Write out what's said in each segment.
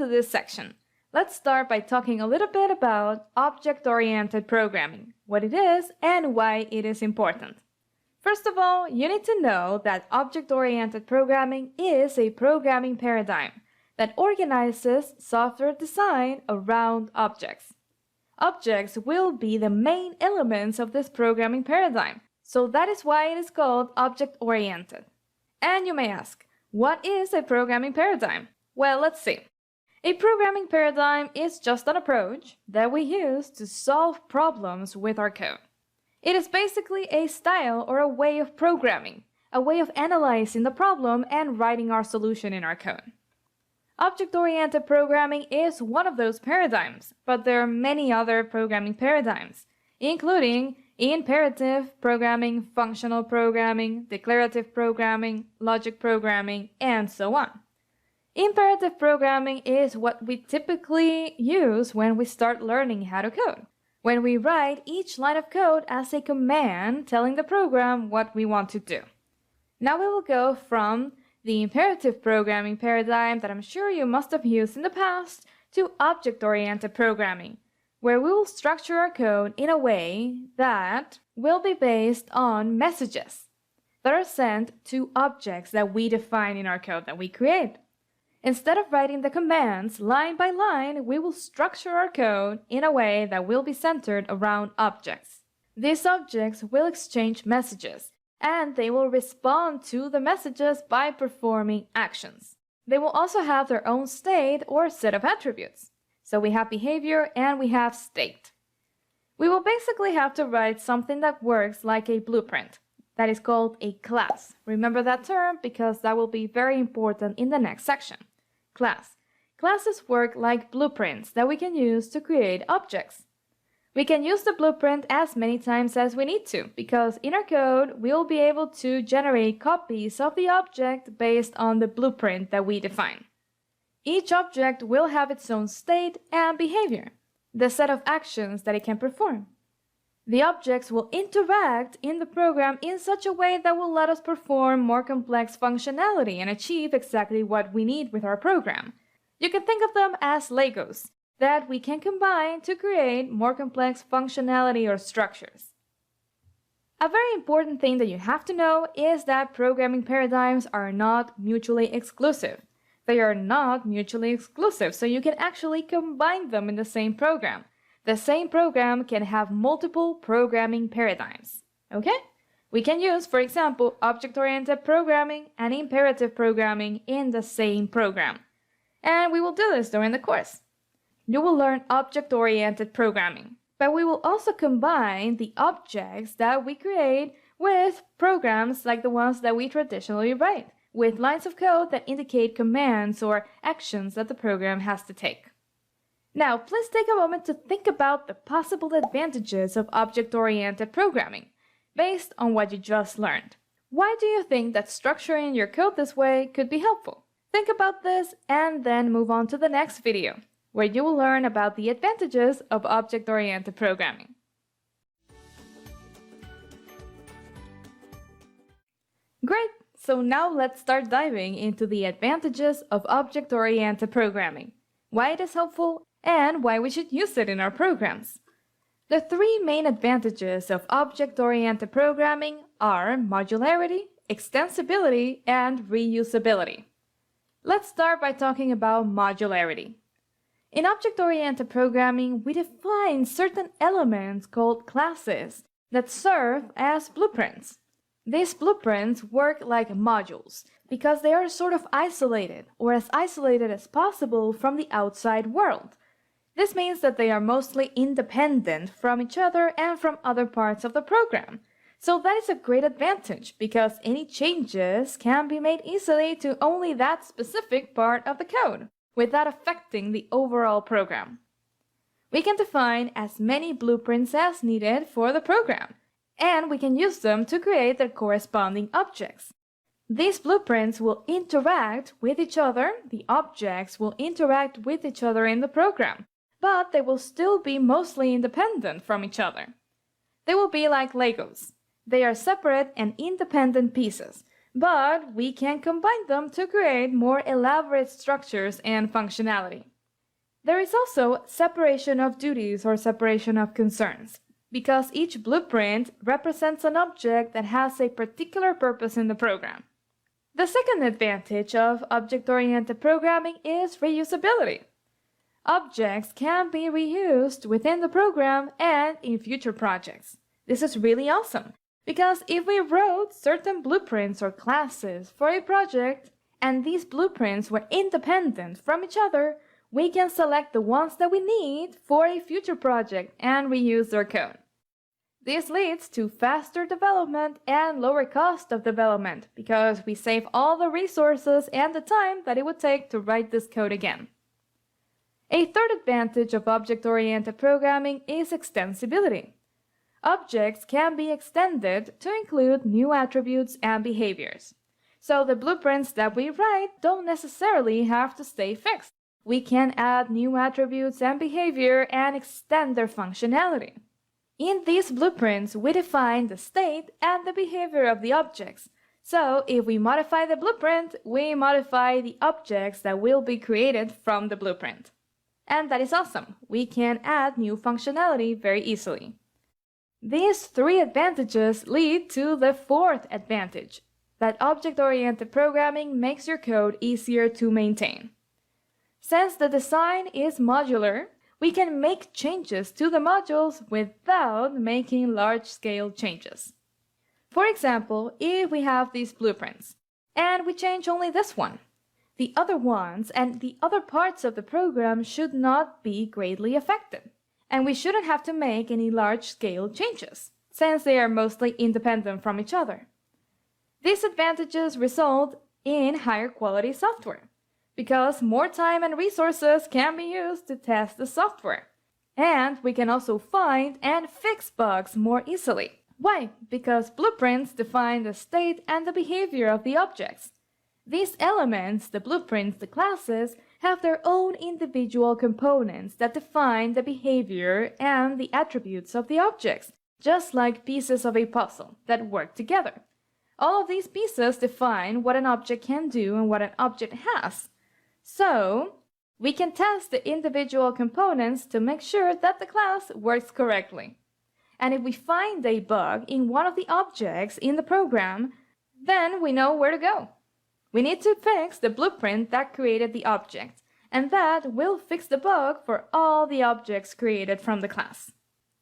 to this section. Let's start by talking a little bit about object-oriented programming, what it is and why it is important. First of all, you need to know that object-oriented programming is a programming paradigm that organizes software design around objects. Objects will be the main elements of this programming paradigm, so that is why it is called object-oriented. And you may ask, what is a programming paradigm? Well, let's see. A programming paradigm is just an approach that we use to solve problems with our code. It is basically a style or a way of programming, a way of analyzing the problem and writing our solution in our code. Object-oriented programming is one of those paradigms, but there are many other programming paradigms, including imperative programming, functional programming, declarative programming, logic programming, and so on. Imperative programming is what we typically use when we start learning how to code, when we write each line of code as a command telling the program what we want to do. Now we will go from the imperative programming paradigm that I'm sure you must have used in the past to object-oriented programming, where we will structure our code in a way that will be based on messages that are sent to objects that we define in our code that we create. Instead of writing the commands line by line, we will structure our code in a way that will be centered around objects. These objects will exchange messages, and they will respond to the messages by performing actions. They will also have their own state or set of attributes. So we have behavior and we have state. We will basically have to write something that works like a blueprint. That is called a class. Remember that term because that will be very important in the next section. Class. Classes work like blueprints that we can use to create objects. We can use the blueprint as many times as we need to, because in our code, we'll be able to generate copies of the object based on the blueprint that we define. Each object will have its own state and behavior, the set of actions that it can perform. The objects will interact in the program in such a way that will let us perform more complex functionality and achieve exactly what we need with our program. You can think of them as Legos that we can combine to create more complex functionality or structures. A very important thing that you have to know is that programming paradigms are not mutually exclusive. They are not mutually exclusive, so you can actually combine them in the same program. The same program can have multiple programming paradigms. Okay? We can use, for example, object-oriented programming and imperative programming in the same program. And we will do this during the course. You will learn object-oriented programming, but we will also combine the objects that we create with programs like the ones that we traditionally write, with lines of code that indicate commands or actions that the program has to take. Now, please take a moment to think about the possible advantages of object-oriented programming, based on what you just learned. Why do you think that structuring your code this way could be helpful? Think about this and then move on to the next video, where you will learn about the advantages of object-oriented programming. Great! So now let's start diving into the advantages of object-oriented programming, why it is helpful, and why we should use it in our programs. The three main advantages of object-oriented programming are modularity, extensibility, and reusability. Let's start by talking about modularity. In object-oriented programming, we define certain elements called classes that serve as blueprints. These blueprints work like modules because they are sort of isolated, or as isolated as possible from the outside world. This means that they are mostly independent from each other and from other parts of the program. So that is a great advantage because any changes can be made easily to only that specific part of the code, without affecting the overall program. We can define as many blueprints as needed for the program, and we can use them to create their corresponding objects. These blueprints will interact with each other, the objects will interact with each other in the program, but they will still be mostly independent from each other. They will be like Legos. They are separate and independent pieces, but we can combine them to create more elaborate structures and functionality. There is also separation of duties or separation of concerns, because each blueprint represents an object that has a particular purpose in the program. The second advantage of object-oriented programming is reusability. Objects can be reused within the program and in future projects. This is really awesome, because if we wrote certain blueprints or classes for a project, and these blueprints were independent from each other, we can select the ones that we need for a future project and reuse their code. This leads to faster development and lower cost of development because we save all the resources and the time that it would take to write this code again. A third advantage of object-oriented programming is extensibility. Objects can be extended to include new attributes and behaviors. So the blueprints that we write don't necessarily have to stay fixed. We can add new attributes and behavior and extend their functionality. In these blueprints, we define the state and the behavior of the objects. So if we modify the blueprint, we modify the objects that will be created from the blueprint. And that is awesome. We can add new functionality very easily. These three advantages lead to the fourth advantage, that object-oriented programming makes your code easier to maintain. Since the design is modular, we can make changes to the modules without making large-scale changes. For example, if we have these blueprints, and we change only this one, the other ones and the other parts of the program should not be greatly affected, and we shouldn't have to make any large-scale changes, since they are mostly independent from each other. These advantages result in higher quality software, because more time and resources can be used to test the software. And we can also find and fix bugs more easily. Why? Because blueprints define the state and the behavior of the objects. These elements, the blueprints, the classes, have their own individual components that define the behavior and the attributes of the objects, just like pieces of a puzzle that work together. All of these pieces define what an object can do and what an object has. So, we can test the individual components to make sure that the class works correctly. And if we find a bug in one of the objects in the program, then we know where to go. We need to fix the blueprint that created the object, and that will fix the bug for all the objects created from the class.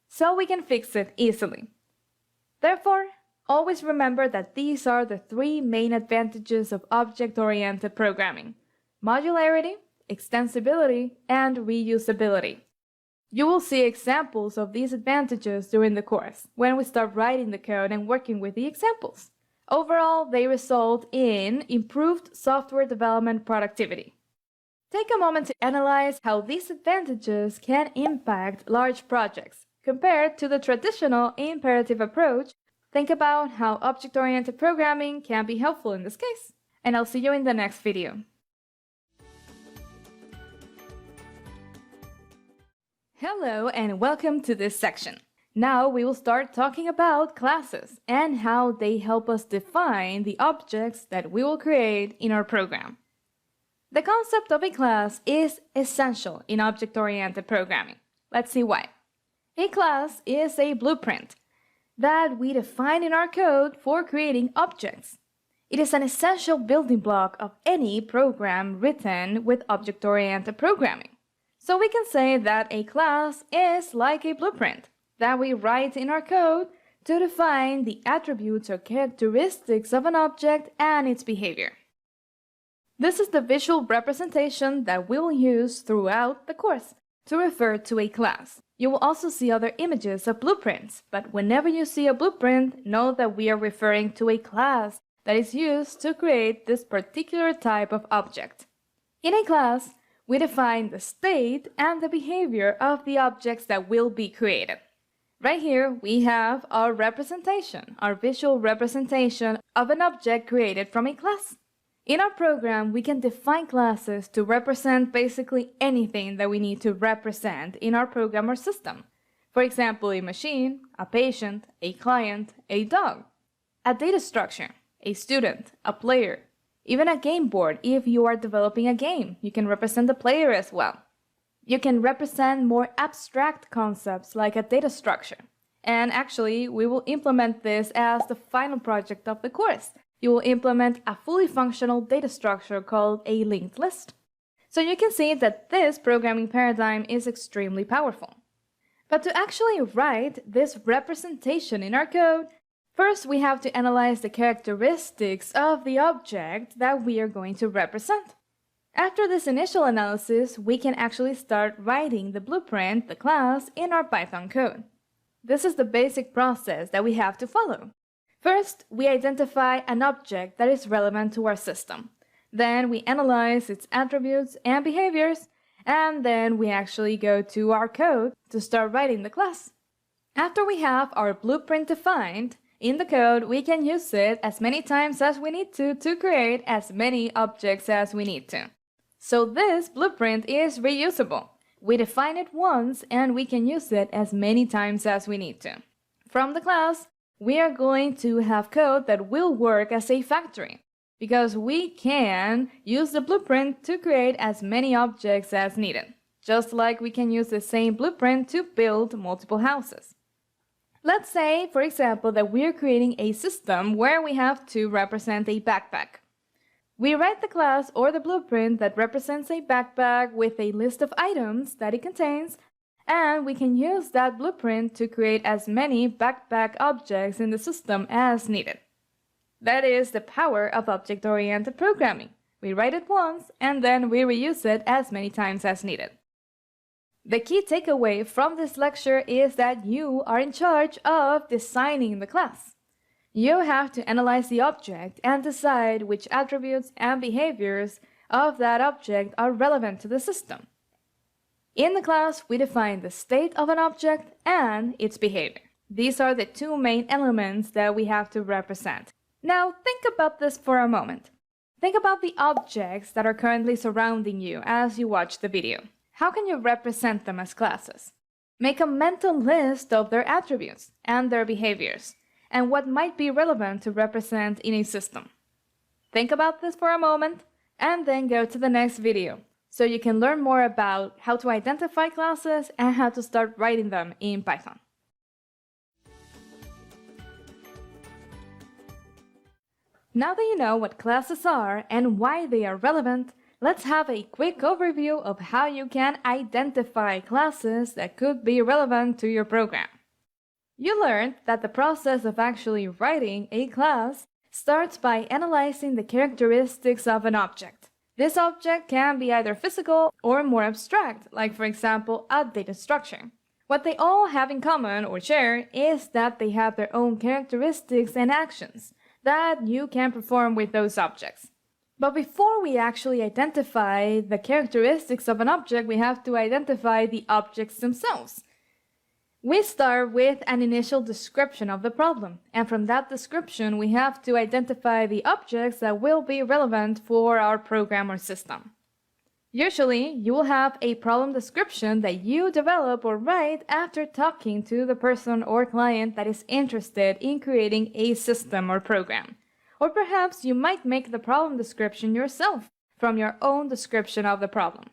So we can fix it easily. Therefore, always remember that these are the three main advantages of object-oriented programming: modularity, extensibility, and reusability. You will see examples of these advantages during the course when we start writing the code and working with the examples. Overall, they result in improved software development productivity. Take a moment to analyze how these advantages can impact large projects compared to the traditional imperative approach. Think about how object-oriented programming can be helpful in this case. And I'll see you in the next video. Hello and welcome to this section. Now we will start talking about classes and how they help us define the objects that we will create in our program. The concept of a class is essential in object-oriented programming. Let's see why. A class is a blueprint that we define in our code for creating objects. It is an essential building block of any program written with object-oriented programming. So we can say that a class is like a blueprint that we write in our code to define the attributes or characteristics of an object and its behavior. This is the visual representation that we will use throughout the course to refer to a class. You will also see other images of blueprints, but whenever you see a blueprint, know that we are referring to a class that is used to create this particular type of object. In a class, we define the state and the behavior of the objects that will be created. Right here, we have our representation, our visual representation of an object created from a class. In our program, we can define classes to represent basically anything that we need to represent in our program or system. For example, a machine, a patient, a client, a dog, a data structure, a student, a player, even a game board. If you are developing a game, you can represent the player as well. You can represent more abstract concepts like a data structure. And actually, we will implement this as the final project of the course. You will implement a fully functional data structure called a linked list. So you can see that this programming paradigm is extremely powerful. But to actually write this representation in our code, first we have to analyze the characteristics of the object that we are going to represent. After this initial analysis, we can actually start writing the blueprint, the class, in our Python code. This is the basic process that we have to follow. First, we identify an object that is relevant to our system. Then we analyze its attributes and behaviors, and then we actually go to our code to start writing the class. After we have our blueprint defined, in the code we can use it as many times as we need to create as many objects as we need to. So this blueprint is reusable. We define it once and we can use it as many times as we need to. From the class, we are going to have code that will work as a factory, because we can use the blueprint to create as many objects as needed, just like we can use the same blueprint to build multiple houses. Let's say, for example, that we're creating a system where we have to represent a backpack. We write the class or the blueprint that represents a backpack with a list of items that it contains, and we can use that blueprint to create as many backpack objects in the system as needed. That is the power of object-oriented programming. We write it once and then we reuse it as many times as needed. The key takeaway from this lecture is that you are in charge of designing the class. You have to analyze the object and decide which attributes and behaviors of that object are relevant to the system. In the class, we define the state of an object and its behavior. These are the two main elements that we have to represent. Now, think about this for a moment. Think about the objects that are currently surrounding you as you watch the video. How can you represent them as classes? Make a mental list of their attributes and their behaviors, and what might be relevant to represent in a system. Think about this for a moment, and then go to the next video, so you can learn more about how to identify classes and how to start writing them in Python. Now that you know what classes are and why they are relevant, let's have a quick overview of how you can identify classes that could be relevant to your program. You learned that the process of actually writing a class starts by analyzing the characteristics of an object. This object can be either physical or more abstract, like for example, a data structure. What they all have in common or share is that they have their own characteristics and actions that you can perform with those objects. But before we actually identify the characteristics of an object, we have to identify the objects themselves. We start with an initial description of the problem, and from that description we have to identify the objects that will be relevant for our program or system. Usually, you will have a problem description that you develop or write after talking to the person or client that is interested in creating a system or program. Or perhaps you might make the problem description yourself from your own description of the problem.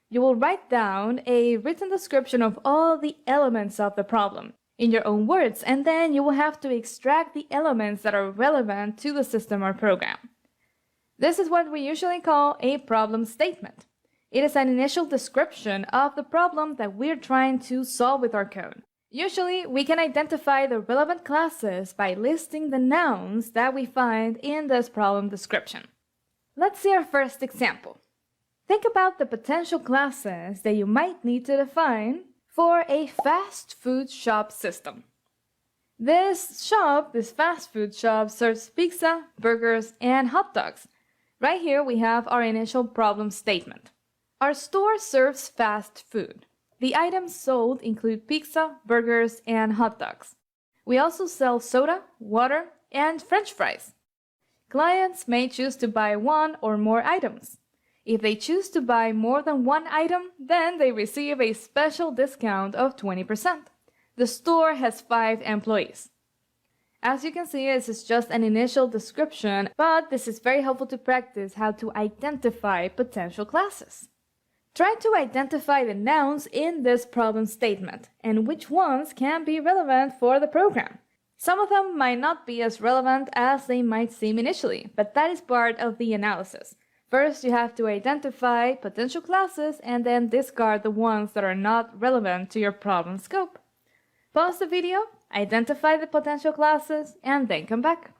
You will write down a written description of all the elements of the problem in your own words, and then you will have to extract the elements that are relevant to the system or program. This is what we usually call a problem statement. It is an initial description of the problem that we're trying to solve with our code. Usually, we can identify the relevant classes by listing the nouns that we find in this problem description. Let's see our first example. Think about the potential classes that you might need to define for a fast food shop system. This fast food shop serves pizza, burgers, and hot dogs. Right here we have our initial problem statement. Our store serves fast food. The items sold include pizza, burgers, and hot dogs. We also sell soda, water, and French fries. Clients may choose to buy one or more items. If they choose to buy more than one item, then they receive a special discount of 20%. The store has 5 employees. As you can see, this is just an initial description, but this is very helpful to practice how to identify potential classes. Try to identify the nouns in this problem statement and which ones can be relevant for the program. Some of them might not be as relevant as they might seem initially, but that is part of the analysis. First, you have to identify potential classes and then discard the ones that are not relevant to your problem scope. Pause the video, identify the potential classes, and then come back.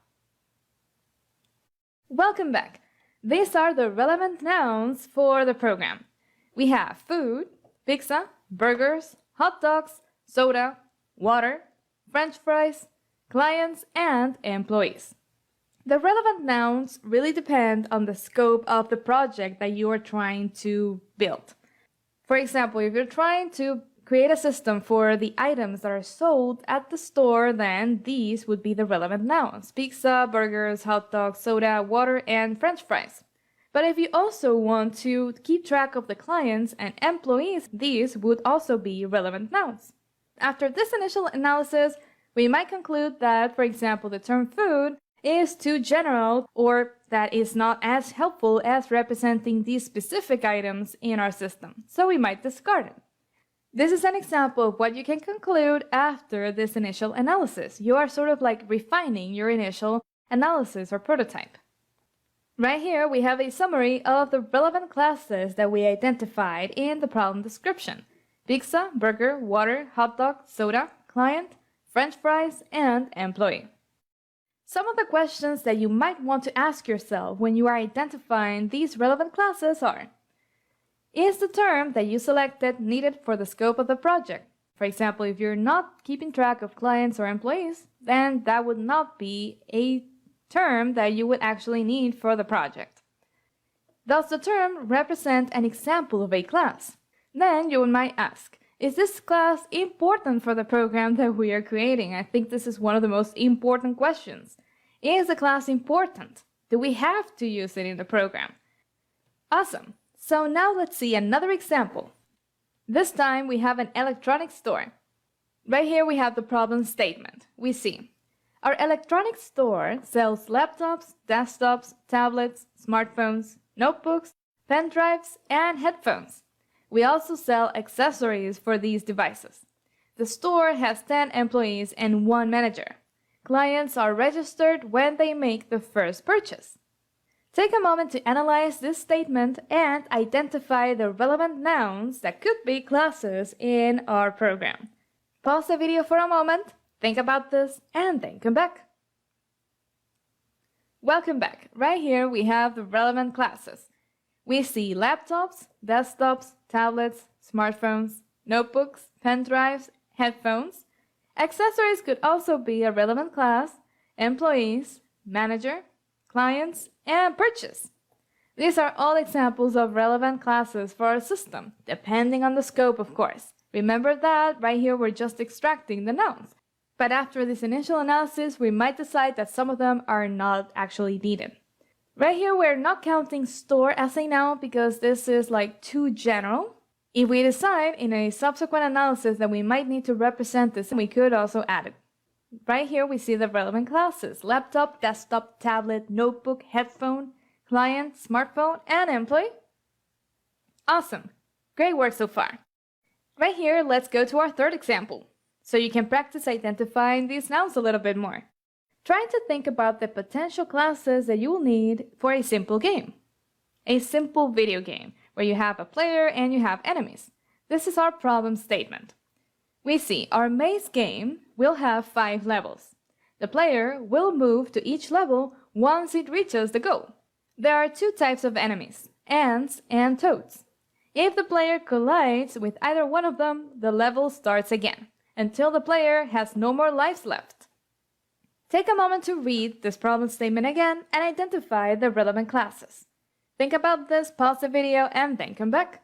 Welcome back. These are the relevant nouns for the program. We have food, pizza, burgers, hot dogs, soda, water, French fries, clients, and employees. The relevant nouns really depend on the scope of the project that you are trying to build. For example, if you're trying to create a system for the items that are sold at the store, then these would be the relevant nouns: pizza, burgers, hot dogs, soda, water, and French fries. But if you also want to keep track of the clients and employees, these would also be relevant nouns. After this initial analysis, we might conclude that, for example, the term food is too general or that is not as helpful as representing these specific items in our system, so we might discard it. This is an example of what you can conclude after this initial analysis. You are sort of like refining your initial analysis or prototype. Right here we have a summary of the relevant classes that we identified in the problem description: pizza, burger, water, hot dog, soda, client, French fries, and employee. Some of the questions that you might want to ask yourself when you are identifying these relevant classes are: is the term that you selected needed for the scope of the project? For example, if you're not keeping track of clients or employees, then that would not be a term that you would actually need for the project. Does the term represent an example of a class? Then you might ask, is this class important for the program that we are creating? I think this is one of the most important questions. Is the class important? Do we have to use it in the program? Awesome. So now let's see another example. This time we have an electronics store. Right here we have the problem statement. We see our electronics store sells laptops, desktops, tablets, smartphones, notebooks, pen drives, and headphones. We also sell accessories for these devices. The store has 10 employees and 1 manager. Clients are registered when they make the first purchase. Take a moment to analyze this statement and identify the relevant nouns that could be classes in our program. Pause the video for a moment, think about this, and then come back. Welcome back. Right here we have the relevant classes. We see laptops, desktops, tablets, smartphones, notebooks, pen drives, headphones. Accessories could also be a relevant class: employees, manager, clients, and purchase. These are all examples of relevant classes for our system, depending on the scope, of course. Remember that right here we're just extracting the nouns. But after this initial analysis, we might decide that some of them are not actually needed. Right here, we're not counting store as a noun because this is like too general. If we decide in a subsequent analysis that we might need to represent this, we could also add it. Right here, we see the relevant classes: laptop, desktop, tablet, notebook, headphone, client, smartphone, and employee. Awesome. Great work so far. Right here, let's go to our third example, so you can practice identifying these nouns a little bit more. Try to think about the potential classes that you will need for a simple game. A simple video game where you have a player and you have enemies. This is our problem statement. We see our maze game will have 5 levels. The player will move to each level once it reaches the goal. There are 2 types of enemies: ants and toads. If the player collides with either one of them, the level starts again, until the player has no more lives left. Take a moment to read this problem statement again and identify the relevant classes. Think about this, pause the video, and then come back.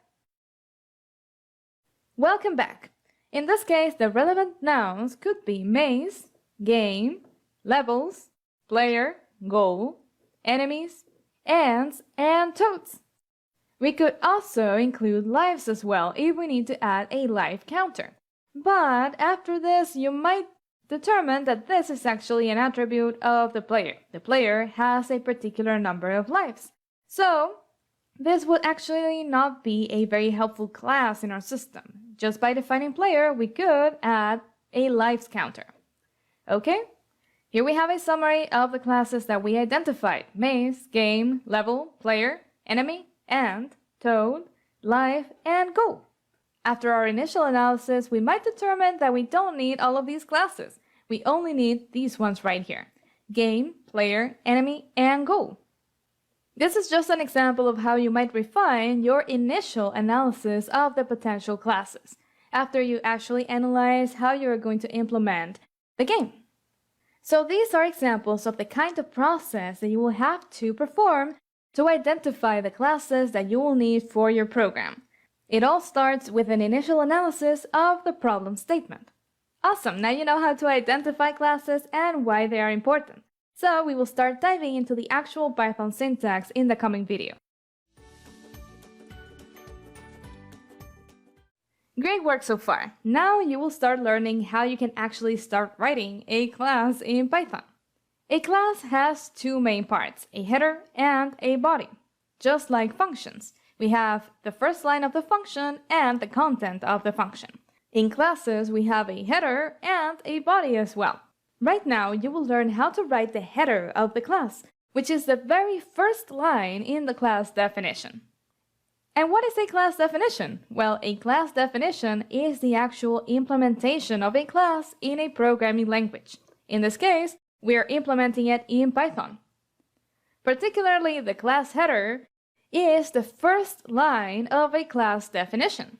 Welcome back. In this case, the relevant nouns could be maze, game, levels, player, goal, enemies, ants, and toads. We could also include lives as well if we need to add a life counter. But after this, you might determine that this is actually an attribute of the player. The player has a particular number of lives. So, this would actually not be a very helpful class in our system. Just by defining player, we could add a lives counter. Okay? Here we have a summary of the classes that we identified: maze, game, level, player, enemy, and, toad, life, and goal. After our initial analysis, we might determine that we don't need all of these classes. We only need these ones right here: game, player, enemy, and goal. This is just an example of how you might refine your initial analysis of the potential classes after you actually analyze how you're going to implement the game. So these are examples of the kind of process that you will have to perform to identify the classes that you will need for your program. It all starts with an initial analysis of the problem statement. Awesome, now you know how to identify classes and why they are important. So we will start diving into the actual Python syntax in the coming video. Great work so far. Now you will start learning how you can actually start writing a class in Python. A class has two main parts, a header and a body. Just like functions, we have the first line of the function and the content of the function. In classes, we have a header and a body as well. Right now, you will learn how to write the header of the class, which is the very first line in the class definition. And what is a class definition? Well, a class definition is the actual implementation of a class in a programming language. In this case, we are implementing it in Python. Particularly, the class header is the first line of a class definition.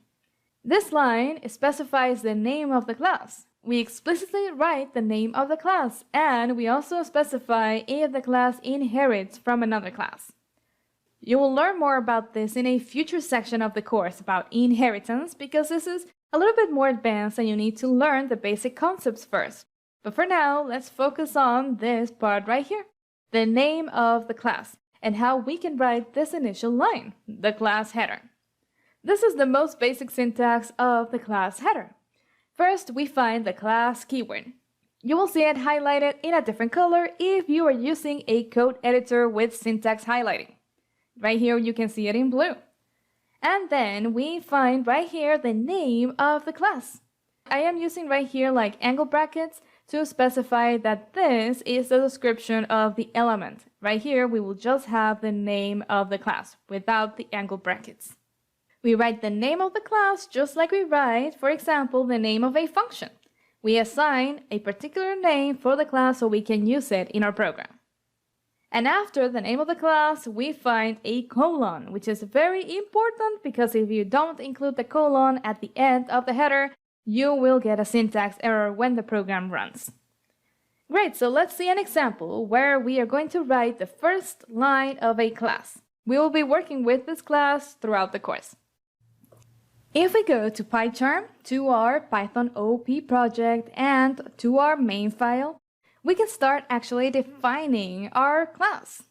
This line specifies the name of the class. We explicitly write the name of the class, and we also specify if the class inherits from another class. You will learn more about this in a future section of the course about inheritance, because this is a little bit more advanced and you need to learn the basic concepts first. But for now, let's focus on this part right here, the name of the class, and how we can write this initial line, the class header. This is the most basic syntax of the class header. First, we find the class keyword. You will see it highlighted in a different color if you are using a code editor with syntax highlighting. Right here, you can see it in blue. And then we find right here the name of the class. I am using right here like angle brackets to specify that this is the description of the element. Right here, we will just have the name of the class without the angle brackets. We write the name of the class just like we write, for example, the name of a function. We assign a particular name for the class so we can use it in our program. And after the name of the class, we find a colon, which is very important because if you don't include the colon at the end of the header, you will get a syntax error when the program runs. Great, so let's see an example where we are going to write the first line of a class. We will be working with this class throughout the course. If we go to PyCharm, to our Python OP project, and to our main file, we can start actually defining our class.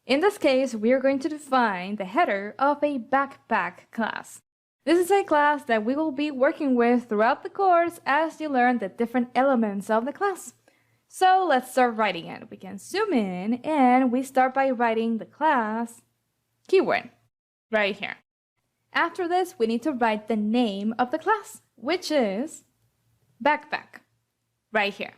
In this case, we are going to define the header of a backpack class. This is a class that we will be working with throughout the course as you learn the different elements of the class. So let's start writing it. We can zoom in and we start by writing the class keyword right here. After this, we need to write the name of the class, which is backpack right here.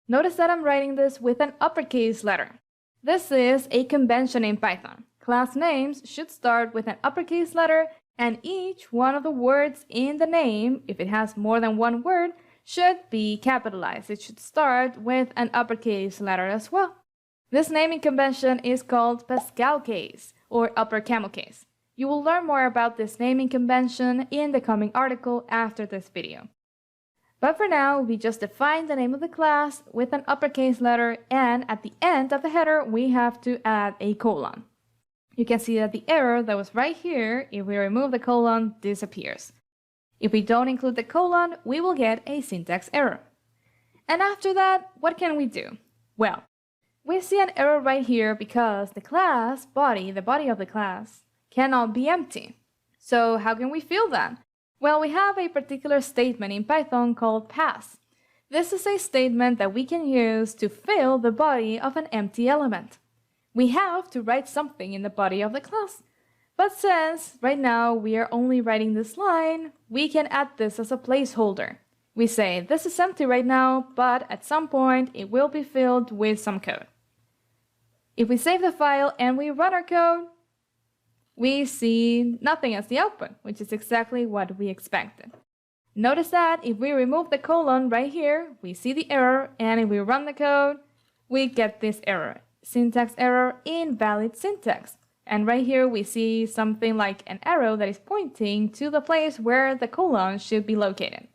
Notice that I'm writing this with an uppercase letter. This is a convention in Python. Class names should start with an uppercase letter, and each one of the words in the name, if it has more than one word, should be capitalized. It should start with an uppercase letter as well. This naming convention is called Pascal case or upper camel case. You will learn more about this naming convention in the coming article after this video. But for now, we just define the name of the class with an uppercase letter, and at the end of the header, we have to add a colon. You can see that the error that was right here, if we remove the colon, disappears. If we don't include the colon, we will get a syntax error. And after that, what can we do? Well, we see an error right here because the class body, the body of the class, cannot be empty. So how can we fill that? Well, we have a particular statement in Python called pass. This is a statement that we can use to fill the body of an empty element. We have to write something in the body of the class. But since right now we are only writing this line, we can add this as a placeholder. We say this is empty right now, but at some point it will be filled with some code. If we save the file and we run our code, we see nothing as the output, which is exactly what we expected. Notice that if we remove the colon right here, we see the error, and if we run the code, we get this error. Syntax error, invalid syntax. And right here we see something like an arrow that is pointing to the place where the colon should be located.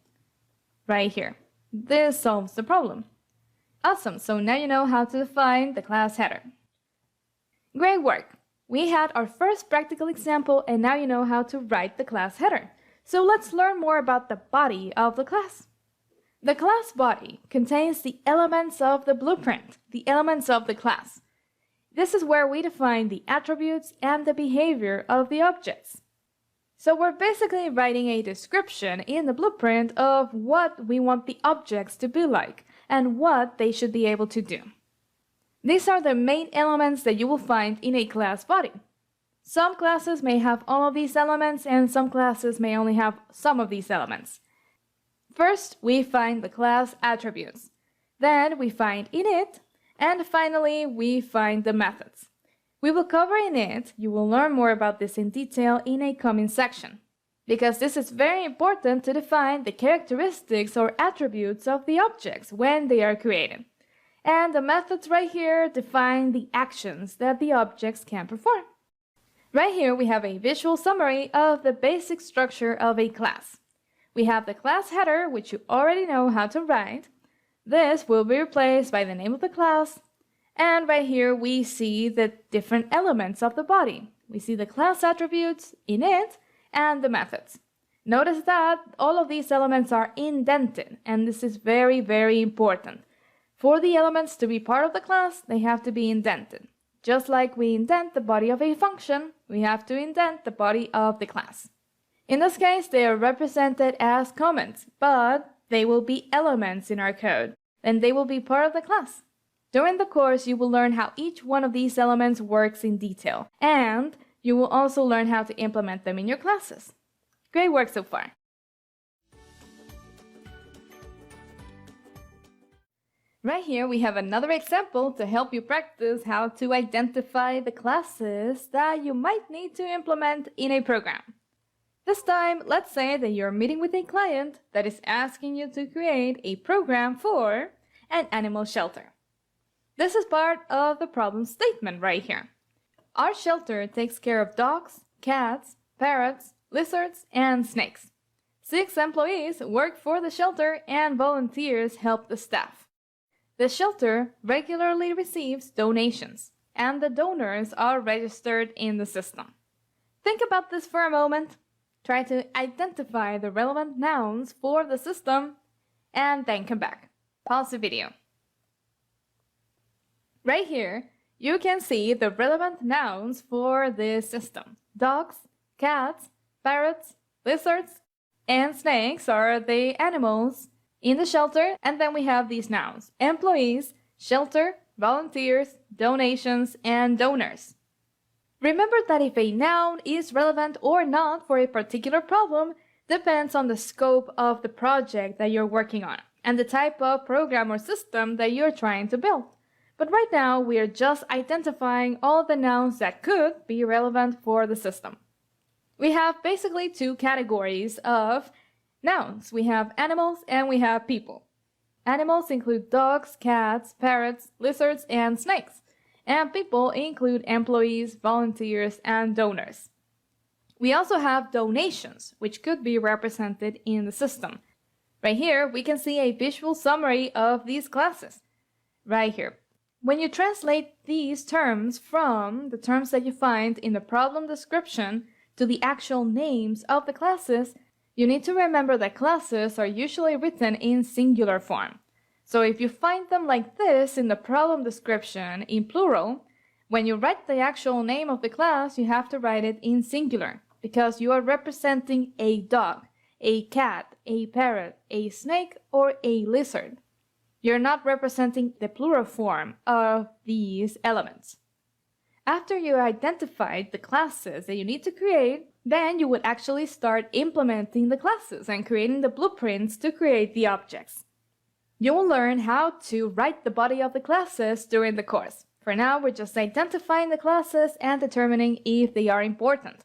Right here. This solves the problem. Awesome, so now you know how to define the class header. Great work! We had our first practical example, and now you know how to write the class header. So let's learn more about the body of the class. The class body contains the elements of the blueprint, the elements of the class. This is where we define the attributes and the behavior of the objects. So we're basically writing a description in the blueprint of what we want the objects to be like and what they should be able to do. These are the main elements that you will find in a class body. Some classes may have all of these elements, and some classes may only have some of these elements. First, we find the class attributes. Then we find init, and finally we find the methods. We will cover init. You will learn more about this in detail in a coming section, because this is very important to define the characteristics or attributes of the objects when they are created. And the methods right here define the actions that the objects can perform. Right here we have a visual summary of the basic structure of a class. We have the class header, which you already know how to write. This will be replaced by the name of the class. And right here we see the different elements of the body. We see the class attributes, init, and the methods. Notice that all of these elements are indented, and this is very, very important. For the elements to be part of the class, they have to be indented. Just like we indent the body of a function, we have to indent the body of the class. In this case, they are represented as comments, but they will be elements in our code, and they will be part of the class. During the course, you will learn how each one of these elements works in detail, and you will also learn how to implement them in your classes. Great work so far! Right here we have another example to help you practice how to identify the classes that you might need to implement in a program. This time, let's say that you're meeting with a client that is asking you to create a program for an animal shelter. This is part of the problem statement right here. Our shelter takes care of dogs, cats, parrots, lizards, and snakes. 6 employees work for the shelter and volunteers help the staff. The shelter regularly receives donations, and the donors are registered in the system. Think about this for a moment. Try to identify the relevant nouns for the system, and then come back. Pause the video. Right here, you can see the relevant nouns for this system. Dogs, cats, parrots, lizards, and snakes are the animals in the shelter, and then we have these nouns: employees, shelter, volunteers, donations, and donors. Remember that if a noun is relevant or not for a particular problem depends on the scope of the project that you're working on and the type of program or system that you're trying to build. But right now, we are just identifying all the nouns that could be relevant for the system. We have basically 2 categories of nouns. We have animals and we have people. Animals include dogs, cats, parrots, lizards, and snakes. And people include employees, volunteers, and donors. We also have donations, which could be represented in the system. Right here, we can see a visual summary of these classes. Right here. When you translate these terms from the terms that you find in the problem description to the actual names of the classes, you need to remember that classes are usually written in singular form. So if you find them like this in the problem description in plural, when you write the actual name of the class, you have to write it in singular, because you are representing a dog, a cat, a parrot, a snake, or a lizard. You're not representing the plural form of these elements. After you identified the classes that you need to create, then you would actually start implementing the classes and creating the blueprints to create the objects. You will learn how to write the body of the classes during the course. For now, we're just identifying the classes and determining if they are important.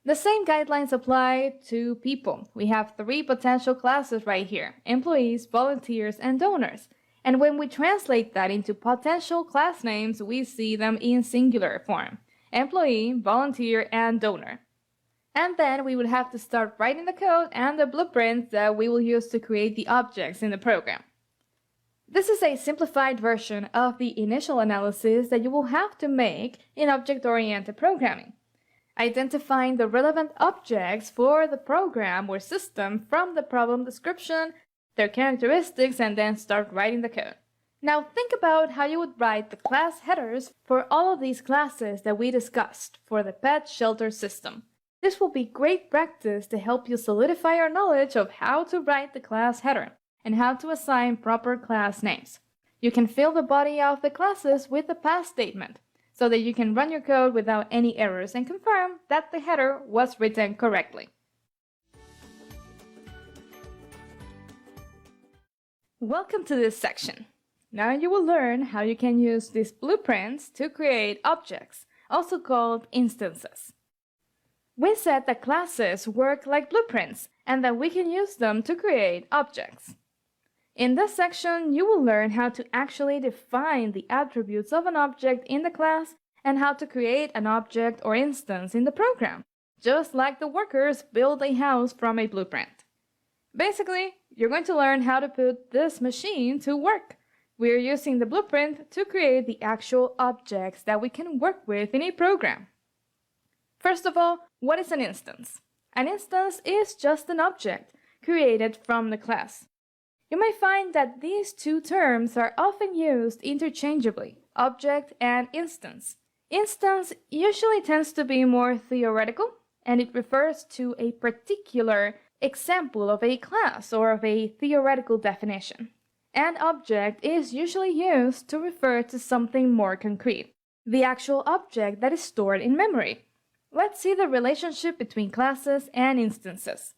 The same guidelines apply to people. We have 3 potential classes right here: employees, volunteers, and donors. And when we translate that into potential class names, we see them in singular form: employee, volunteer, and donor. And then we would have to start writing the code and the blueprints that we will use to create the objects in the program. This is a simplified version of the initial analysis that you will have to make in object-oriented programming, identifying the relevant objects for the program or system from the problem description, their characteristics, and then start writing the code. Now think about how you would write the class headers for all of these classes that we discussed for the pet shelter system. This will be great practice to help you solidify your knowledge of how to write the class header and how to assign proper class names. You can fill the body of the classes with the pass statement so that you can run your code without any errors and confirm that the header was written correctly. Welcome to this section. Now you will learn how you can use these blueprints to create objects, also called instances. We said that classes work like blueprints and that we can use them to create objects. In this section, you will learn how to actually define the attributes of an object in the class and how to create an object or instance in the program, just like the workers build a house from a blueprint. Basically, you're going to learn how to put this machine to work. We're using the blueprint to create the actual objects that we can work with in a program. First of all, what is an instance? An instance is just an object created from the class. You may find that these 2 terms are often used interchangeably, object and instance. Instance usually tends to be more theoretical, and it refers to a particular example of a class or of a theoretical definition. An object is usually used to refer to something more concrete, the actual object that is stored in memory. Let's see the relationship between classes and instances.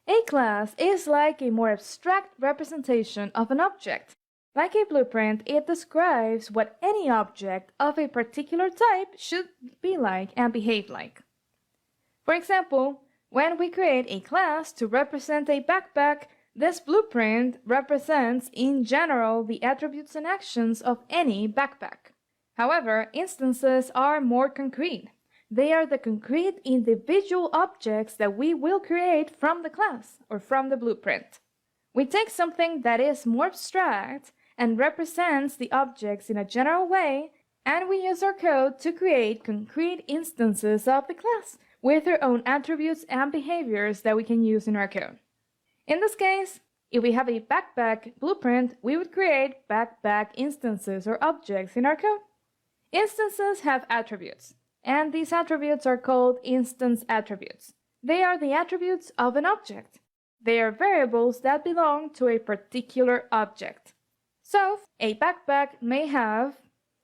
A class is like a more abstract representation of an object. Like a blueprint, it describes what any object of a particular type should be like and behave like. For example, when we create a class to represent a backpack, this blueprint represents in general the attributes and actions of any backpack. However, instances are more concrete. They are the concrete individual objects that we will create from the class or from the blueprint. We take something that is more abstract and represents the objects in a general way, and we use our code to create concrete instances of the class with their own attributes and behaviors that we can use in our code. In this case, if we have a backpack blueprint, we would create backpack instances or objects in our code. Instances have attributes, and these attributes are called instance attributes. They are the attributes of an object. They are variables that belong to a particular object. So, a backpack may have,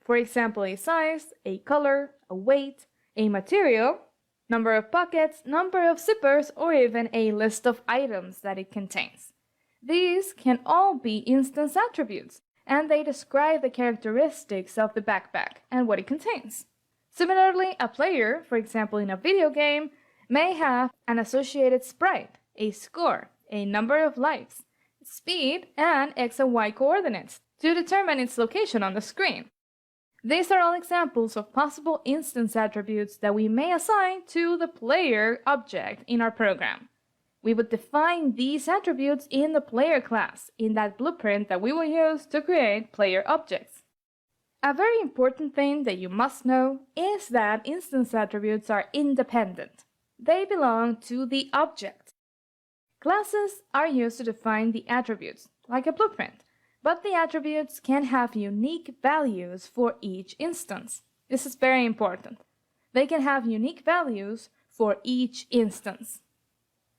for example, a size, a color, a weight, a material, number of pockets, number of zippers, or even a list of items that it contains. These can all be instance attributes, and they describe the characteristics of the backpack and what it contains. Similarly, a player, for example in a video game, may have an associated sprite, a score, a number of lives, speed, and X and Y coordinates to determine its location on the screen. These are all examples of possible instance attributes that we may assign to the player object in our program. We would define these attributes in the player class in that blueprint that we will use to create player objects. A very important thing that you must know is that instance attributes are independent. They belong to the object. Classes are used to define the attributes, like a blueprint, but the attributes can have unique values for each instance. This is very important. They can have unique values for each instance.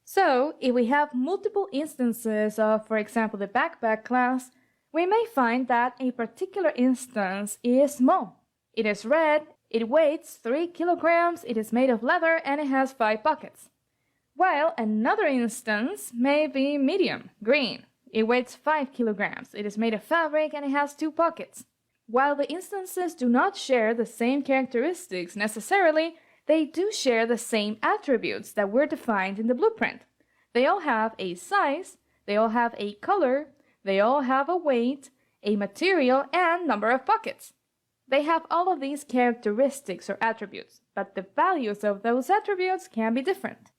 So, if we have multiple instances of, for example, the backpack class, we may find that a particular instance is small. It is red, It weighs 3 kilograms, it is made of leather, and it has 5 pockets. While another instance may be medium, green. It weighs 5 kilograms, it is made of fabric, and it has 2 pockets. While the instances do not share the same characteristics necessarily, they do share the same attributes that were defined in the blueprint. They all have a size, they all have a color, they all have a weight, a material, and number of pockets. They have all of these characteristics or attributes, but the values of those attributes can be different.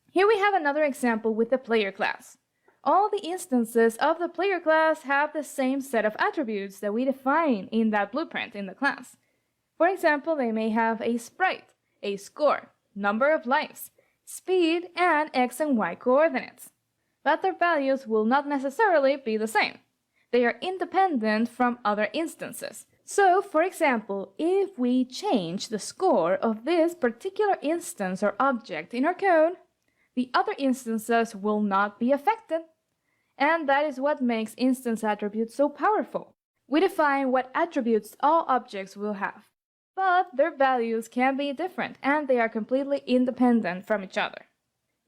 Here we have another example with the player class. All the instances of the player class have the same set of attributes that we define in that blueprint in the class. For example, they may have a sprite, a score, number of lives, speed, and x and y coordinates. But their values will not necessarily be the same. They are independent from other instances. So, for example, if we change the score of this particular instance or object in our code, the other instances will not be affected. And that is what makes instance attributes so powerful. We define what attributes all objects will have, but their values can be different and they are completely independent from each other.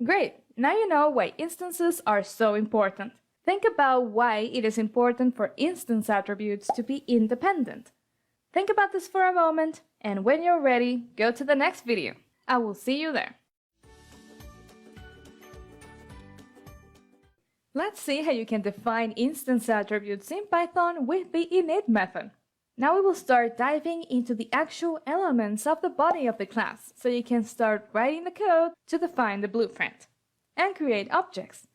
Great! Now you know why instances are so important. Think about why it is important for instance attributes to be independent. Think about this for a moment, and when you're ready, go to the next video. I will see you there. Let's see how you can define instance attributes in Python with the init method. Now we will start diving into the actual elements of the body of the class, so you can start writing the code to define the blueprint and create objects.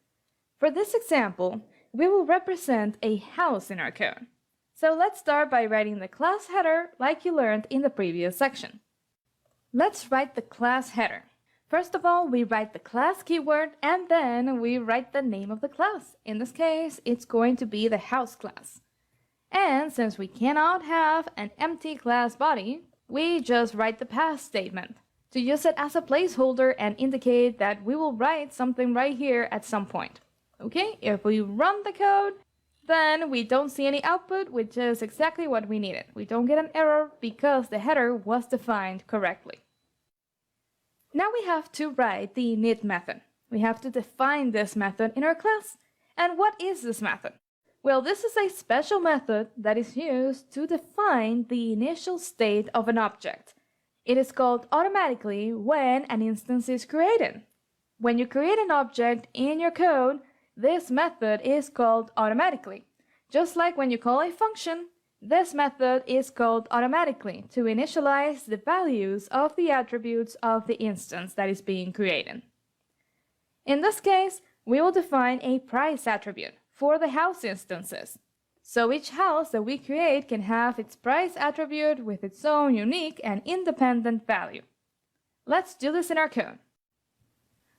For this example, we will represent a house in our code. So let's start by writing the class header like you learned in the previous section. Let's write the class header. First of all, we write the class keyword and then we write the name of the class. In this case, it's going to be the house class. And since we cannot have an empty class body, we just write the pass statement to use it as a placeholder and indicate that we will write something right here at some point. Okay, if we run the code, then we don't see any output, which is exactly what we needed. We don't get an error because the header was defined correctly. Now we have to write the init method. We have to define this method in our class. And what is this method? Well, this is a special method that is used to define the initial state of an object. It is called automatically when an instance is created. When you create an object in your code, this method is called automatically. Just like when you call a function, this method is called automatically to initialize the values of the attributes of the instance that is being created. In this case, we will define a price attribute for the house instances. So each house that we create can have its price attribute with its own unique and independent value. Let's do this in our code.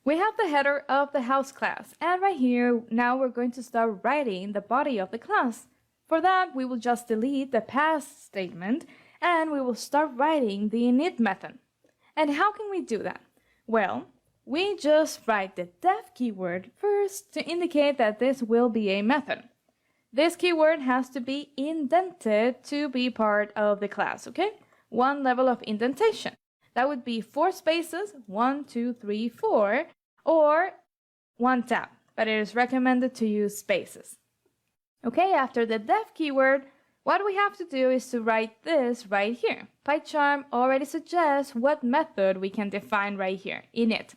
We have the header of the house class, and right here, now we're going to start writing the body of the class. For that, we will just delete the pass statement, and we will start writing the init method. And how can we do that? Well, we just write the def keyword first to indicate that this will be a method. This keyword has to be indented to be part of the class, okay? One level of indentation. That would be 4 spaces, 1, 2, 3, 4, or 1 tab, but it is recommended to use spaces. Okay, after the def keyword, what we have to do is to write this right here. PyCharm already suggests what method we can define right here, init.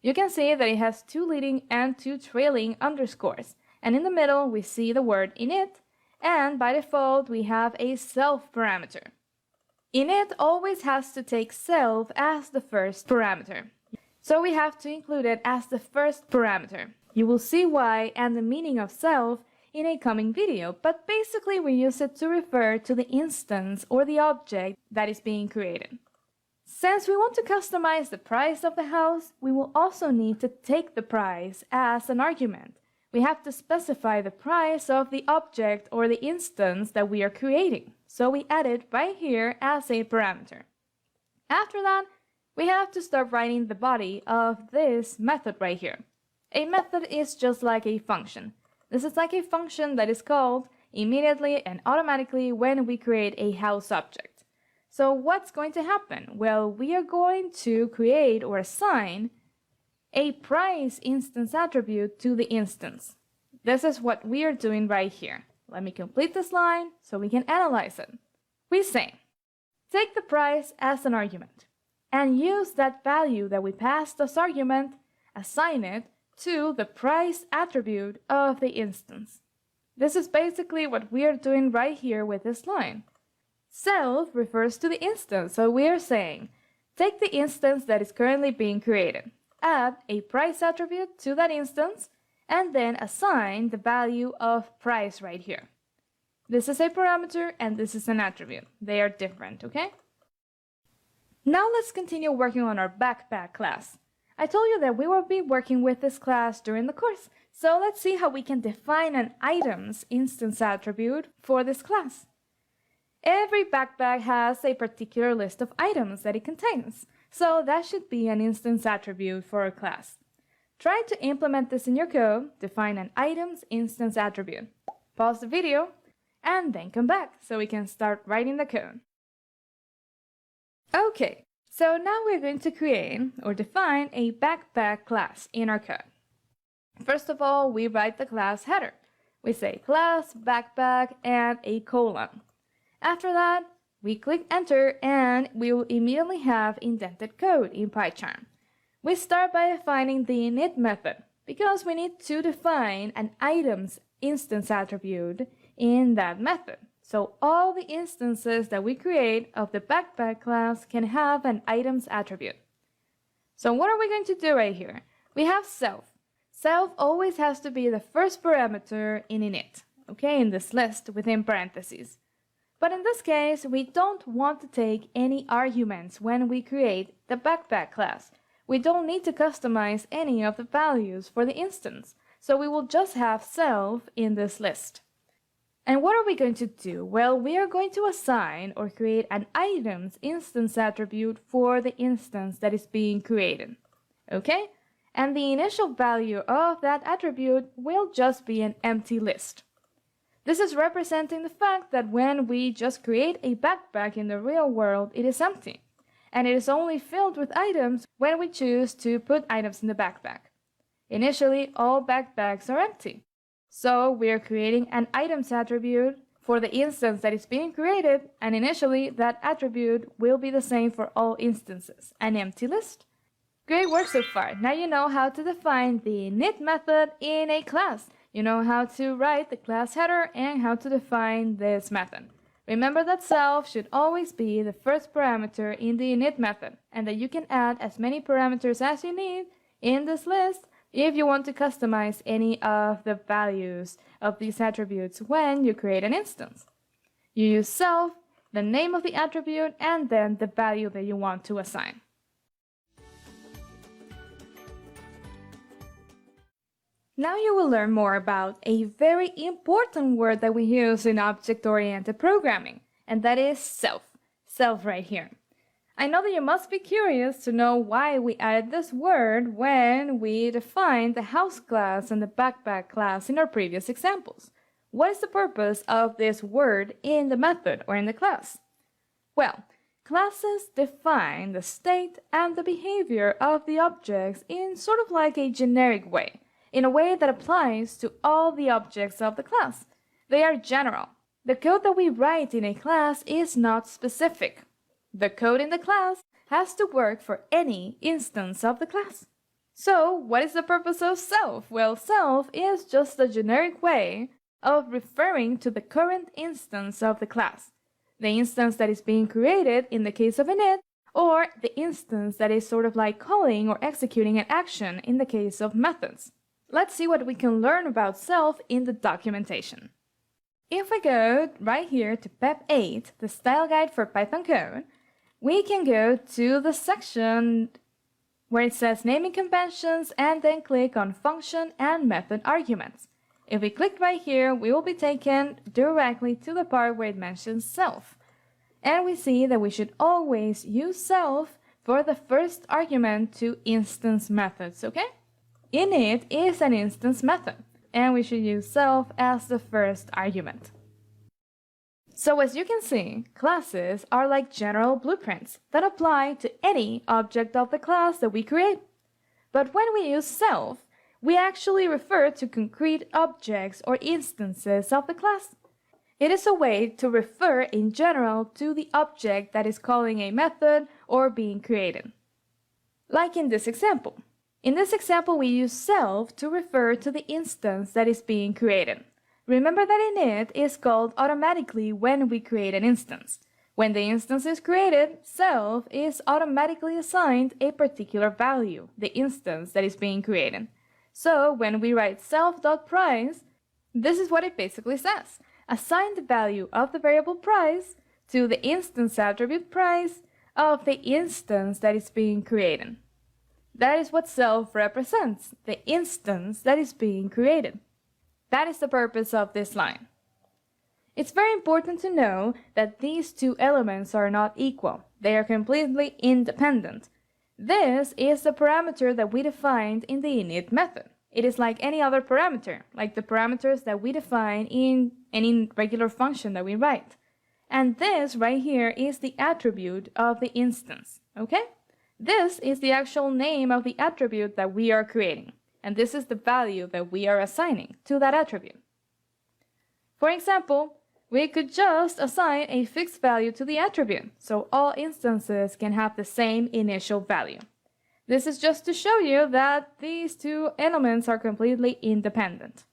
You can see that it has 2 leading and 2 trailing underscores, and in the middle we see the word init, and by default we have a self parameter. Init always has to take self as the first parameter, so we have to include it as the first parameter. You will see why and the meaning of self in a coming video, but basically we use it to refer to the instance or the object that is being created. Since we want to customize the price of the house, we will also need to take the price as an argument. We have to specify the price of the object or the instance that we are creating, so we add it right here as a parameter. After that, we have to start writing the body of this method right here. A method is just like a function. This is like a function that is called immediately and automatically when we create a house object. So what's going to happen? Well, we are going to create or assign a price instance attribute to the instance. This is what we are doing right here. Let me complete this line so we can analyze it. We say, take the price as an argument and use that value that we passed as argument, assign it to the price attribute of the instance. This is basically what we are doing right here with this line. Self refers to the instance, so we are saying, take the instance that is currently being created, add a price attribute to that instance, and then assign the value of price right here. This is a parameter and this is an attribute. They are different, okay? Now let's continue working on our backpack class. I told you that we will be working with this class during the course, so let's see how we can define an items instance attribute for this class. Every backpack has a particular list of items that it contains, so that should be an instance attribute for a class. Try to implement this in your code, define an items instance attribute. Pause the video, and then come back so we can start writing the code. Okay, so now we're going to create or define a backpack class in our code. First of all, we write the class header. We say class, backpack, and a colon. After that, we click enter and we will immediately have indented code in PyCharm. We start by defining the init method because we need to define an items instance attribute in that method. So all the instances that we create of the backpack class can have an items attribute. So what are we going to do right here? We have self. Self always has to be the first parameter in init, okay, in this list within parentheses. But in this case, we don't want to take any arguments when we create the backpack class. We don't need to customize any of the values for the instance, so we will just have self in this list. And what are we going to do? Well, we are going to assign or create an items instance attribute for the instance that is being created. Okay? And the initial value of that attribute will just be an empty list. This is representing the fact that when we just create a backpack in the real world, it is empty. And it is only filled with items when we choose to put items in the backpack. Initially, all backpacks are empty. So we are creating an items attribute for the instance that is being created, and initially that attribute will be the same for all instances, an empty list. Great work so far. Now you know how to define the init method in a class. You know how to write the class header and how to define this method. Remember that self should always be the first parameter in the init method, and that you can add as many parameters as you need in this list if you want to customize any of the values of these attributes when you create an instance. You use self, the name of the attribute, and then the value that you want to assign. Now you will learn more about a very important word that we use in object-oriented programming, and that is self. Self right here. I know that you must be curious to know why we added this word when we defined the house class and the backpack class in our previous examples. What is the purpose of this word in the method or in the class? Well, classes define the state and the behavior of the objects in sort of like a generic way, in a way that applies to all the objects of the class. They are general. The code that we write in a class is not specific. The code in the class has to work for any instance of the class. So, what is the purpose of self? Well, self is just a generic way of referring to the current instance of the class. The instance that is being created in the case of init, or the instance that is sort of like calling or executing an action in the case of methods. Let's see what we can learn about self in the documentation. If we go right here to PEP8, the style guide for Python code, we can go to the section where it says naming conventions and then click on function and method arguments. If we click right here, we will be taken directly to the part where it mentions self. And we see that we should always use self for the first argument to instance methods, okay? Init is an instance method, and we should use self as the first argument. So as you can see, classes are like general blueprints that apply to any object of the class that we create. But when we use self, we actually refer to concrete objects or instances of the class. It is a way to refer in general to the object that is calling a method or being created. Like in this example. In this example, we use self to refer to the instance that is being created. Remember that init is called automatically when we create an instance. When the instance is created, self is automatically assigned a particular value, the instance that is being created. So when we write self.price, this is what it basically says. Assign the value of the variable price to the instance attribute price of the instance that is being created. That is what self represents, the instance that is being created. That is the purpose of this line. It's very important to know that these two elements are not equal. They are completely independent. This is the parameter that we defined in the init method. It is like any other parameter, like the parameters that we define in any regular function that we write. And this right here is the attribute of the instance, okay? This is the actual name of the attribute that we are creating. And this is the value that we are assigning to that attribute. For example, we could just assign a fixed value to the attribute, so all instances can have the same initial value. This is just to show you that these two elements are completely independent.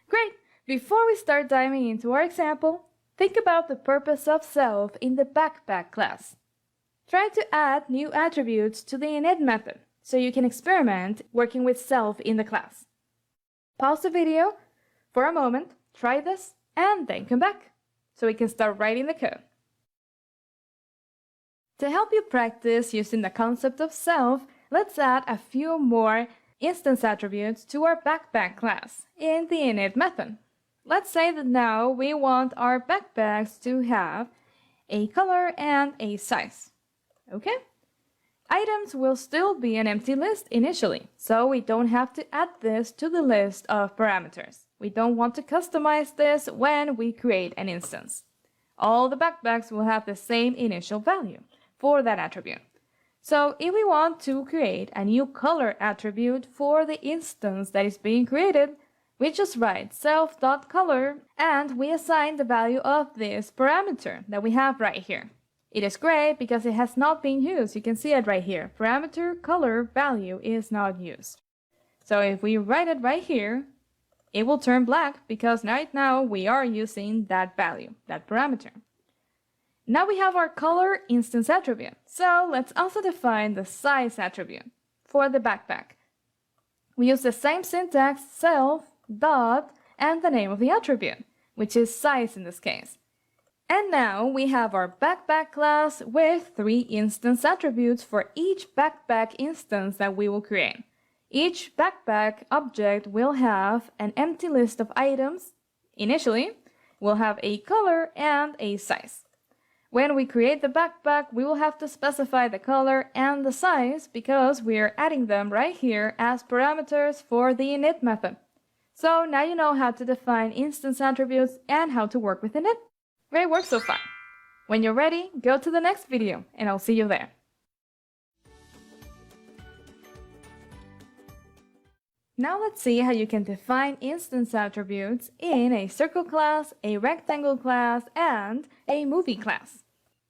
Great! Before we start diving into our example, think about the purpose of self in the backpack class. Try to add new attributes to the init method, so you can experiment working with self in the class. Pause the video for a moment, try this, and then come back, so we can start writing the code. To help you practice using the concept of self, let's add a few more instance attributes to our backpack class in the init method. Let's say that now we want our backpacks to have a color and a size. Okay? Items will still be an empty list initially, so we don't have to add this to the list of parameters. We don't want to customize this when we create an instance. All the backpacks will have the same initial value for that attribute. So if we want to create a new color attribute for the instance that is being created, we just write self.color and we assign the value of this parameter that we have right here. It is gray because it has not been used. You can see it right here. Parameter color value is not used. So if we write it right here, it will turn black because right now we are using that value, that parameter. Now we have our color instance attribute. So let's also define the size attribute for the backpack. We use the same syntax, self, dot, and the name of the attribute, which is size in this case. And now we have our backpack class with 3 instance attributes for each backpack instance that we will create. Each backpack object will have an empty list of items. Initially, we'll have a color and a size. When we create the backpack, we will have to specify the color and the size because we are adding them right here as parameters for the init method. So now you know how to define instance attributes and how to work with init. Great work so far. When you're ready, go to the next video and I'll see you there. Now let's see how you can define instance attributes in a circle class, a rectangle class, and a movie class.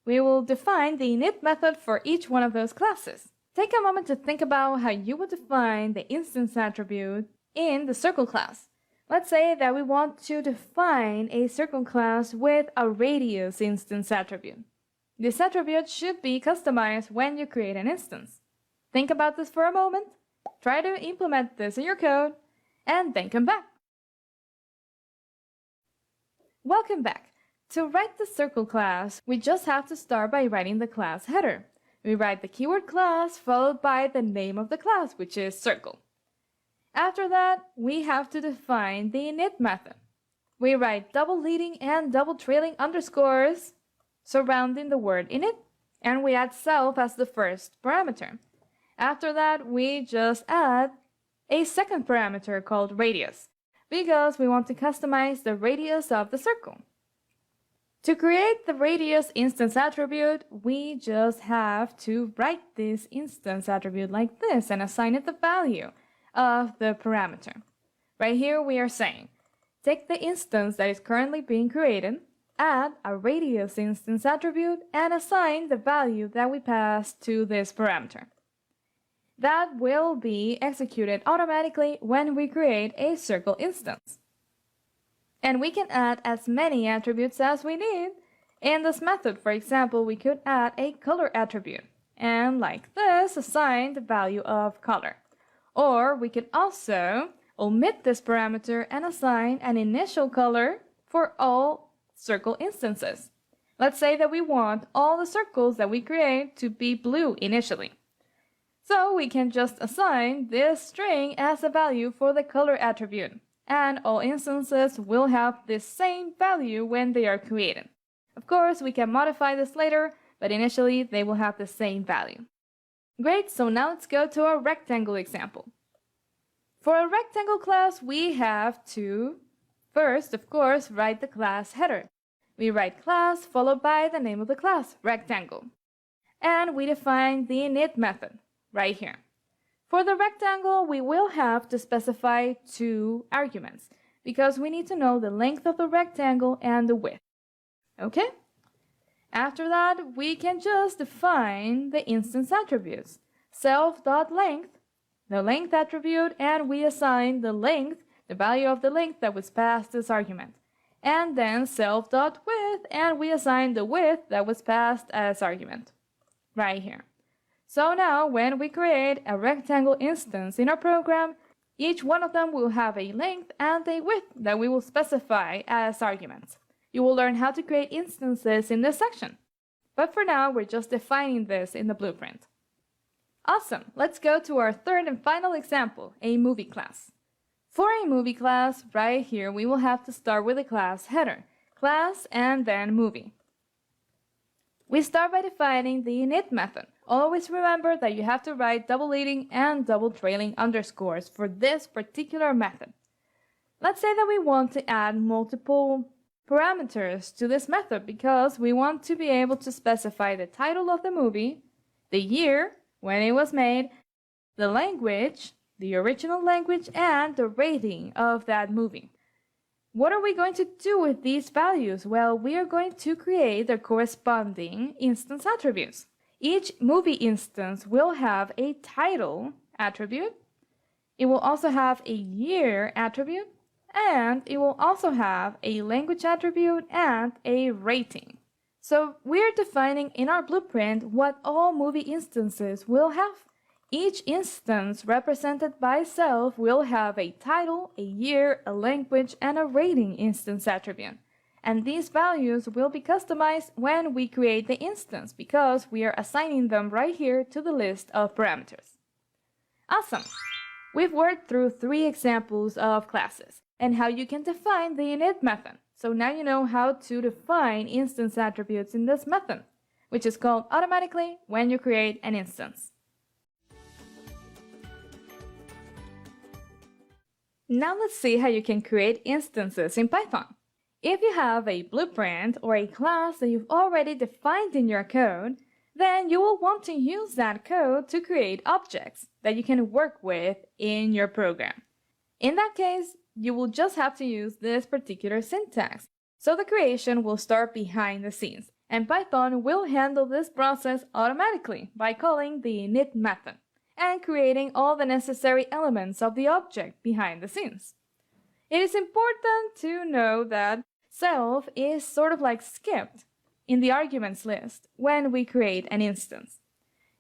We will define the init method for each one of those classes. Take a moment to think about how you would define the instance attribute in the circle class. Let's say that we want to define a circle class with a radius instance attribute. This attribute should be customized when you create an instance. Think about this for a moment, try to implement this in your code, and then come back. Welcome back. To write the circle class, we just have to start by writing the class header. We write the keyword class followed by the name of the class, which is circle. After that, we have to define the init method. We write double leading and double trailing underscores surrounding the word init, and we add self as the first parameter. After that, we just add a second parameter called radius, because we want to customize the radius of the circle. To create the radius instance attribute, we just have to write this instance attribute like this and assign it the value of the parameter. Right here we are saying, take the instance that is currently being created, add a radius instance attribute, and assign the value that we pass to this parameter. That will be executed automatically when we create a circle instance. And we can add as many attributes as we need. In this method, for example, we could add a color attribute and like this assign the value of color. Or we could also omit this parameter and assign an initial color for all circle instances. Let's say that we want all the circles that we create to be blue initially. So we can just assign this string as a value for the color attribute, and all instances will have this same value when they are created. Of course, we can modify this later, but initially they will have the same value. Great, so now let's go to our rectangle example. For a rectangle class, we have to first, of course, write the class header. We write class followed by the name of the class, rectangle. And we define the init method right here. For the rectangle, we will have to specify 2 arguments because we need to know the length of the rectangle and the width. Okay? After that, we can just define the instance attributes. Self.length, the length attribute, and we assign the length, the value of the length that was passed as argument. And then self.width, and we assign the width that was passed as argument. Right here. So now, when we create a rectangle instance in our program, each one of them will have a length and a width that we will specify as arguments. You will learn how to create instances in this section. But for now, we're just defining this in the blueprint. Awesome! Let's go to our third and final example, a movie class. For a movie class, right here, we will have to start with the class header, class and then movie. We start by defining the init method. Always remember that you have to write double leading and double trailing underscores for this particular method. Let's say that we want to add multiple parameters to this method because we want to be able to specify the title of the movie, the year when it was made, the language, the original language, and the rating of that movie. What are we going to do with these values? Well, we are going to create their corresponding instance attributes. Each movie instance will have a title attribute. It will also have a year attribute, and it will also have a language attribute and a rating. So we're defining in our blueprint what all movie instances will have. Each instance represented by self will have a title, a year, a language, and a rating instance attribute. And these values will be customized when we create the instance because we are assigning them right here to the list of parameters. Awesome! We've worked through 3 examples of classes and how you can define the init method. So now you know how to define instance attributes in this method, which is called automatically when you create an instance. Now let's see how you can create instances in Python. If you have a blueprint or a class that you've already defined in your code, then you will want to use that code to create objects that you can work with in your program. In that case, you will just have to use this particular syntax. So the creation will start behind the scenes, and Python will handle this process automatically by calling the init method and creating all the necessary elements of the object behind the scenes. It is important to know that self is sort of like skipped in the arguments list when we create an instance.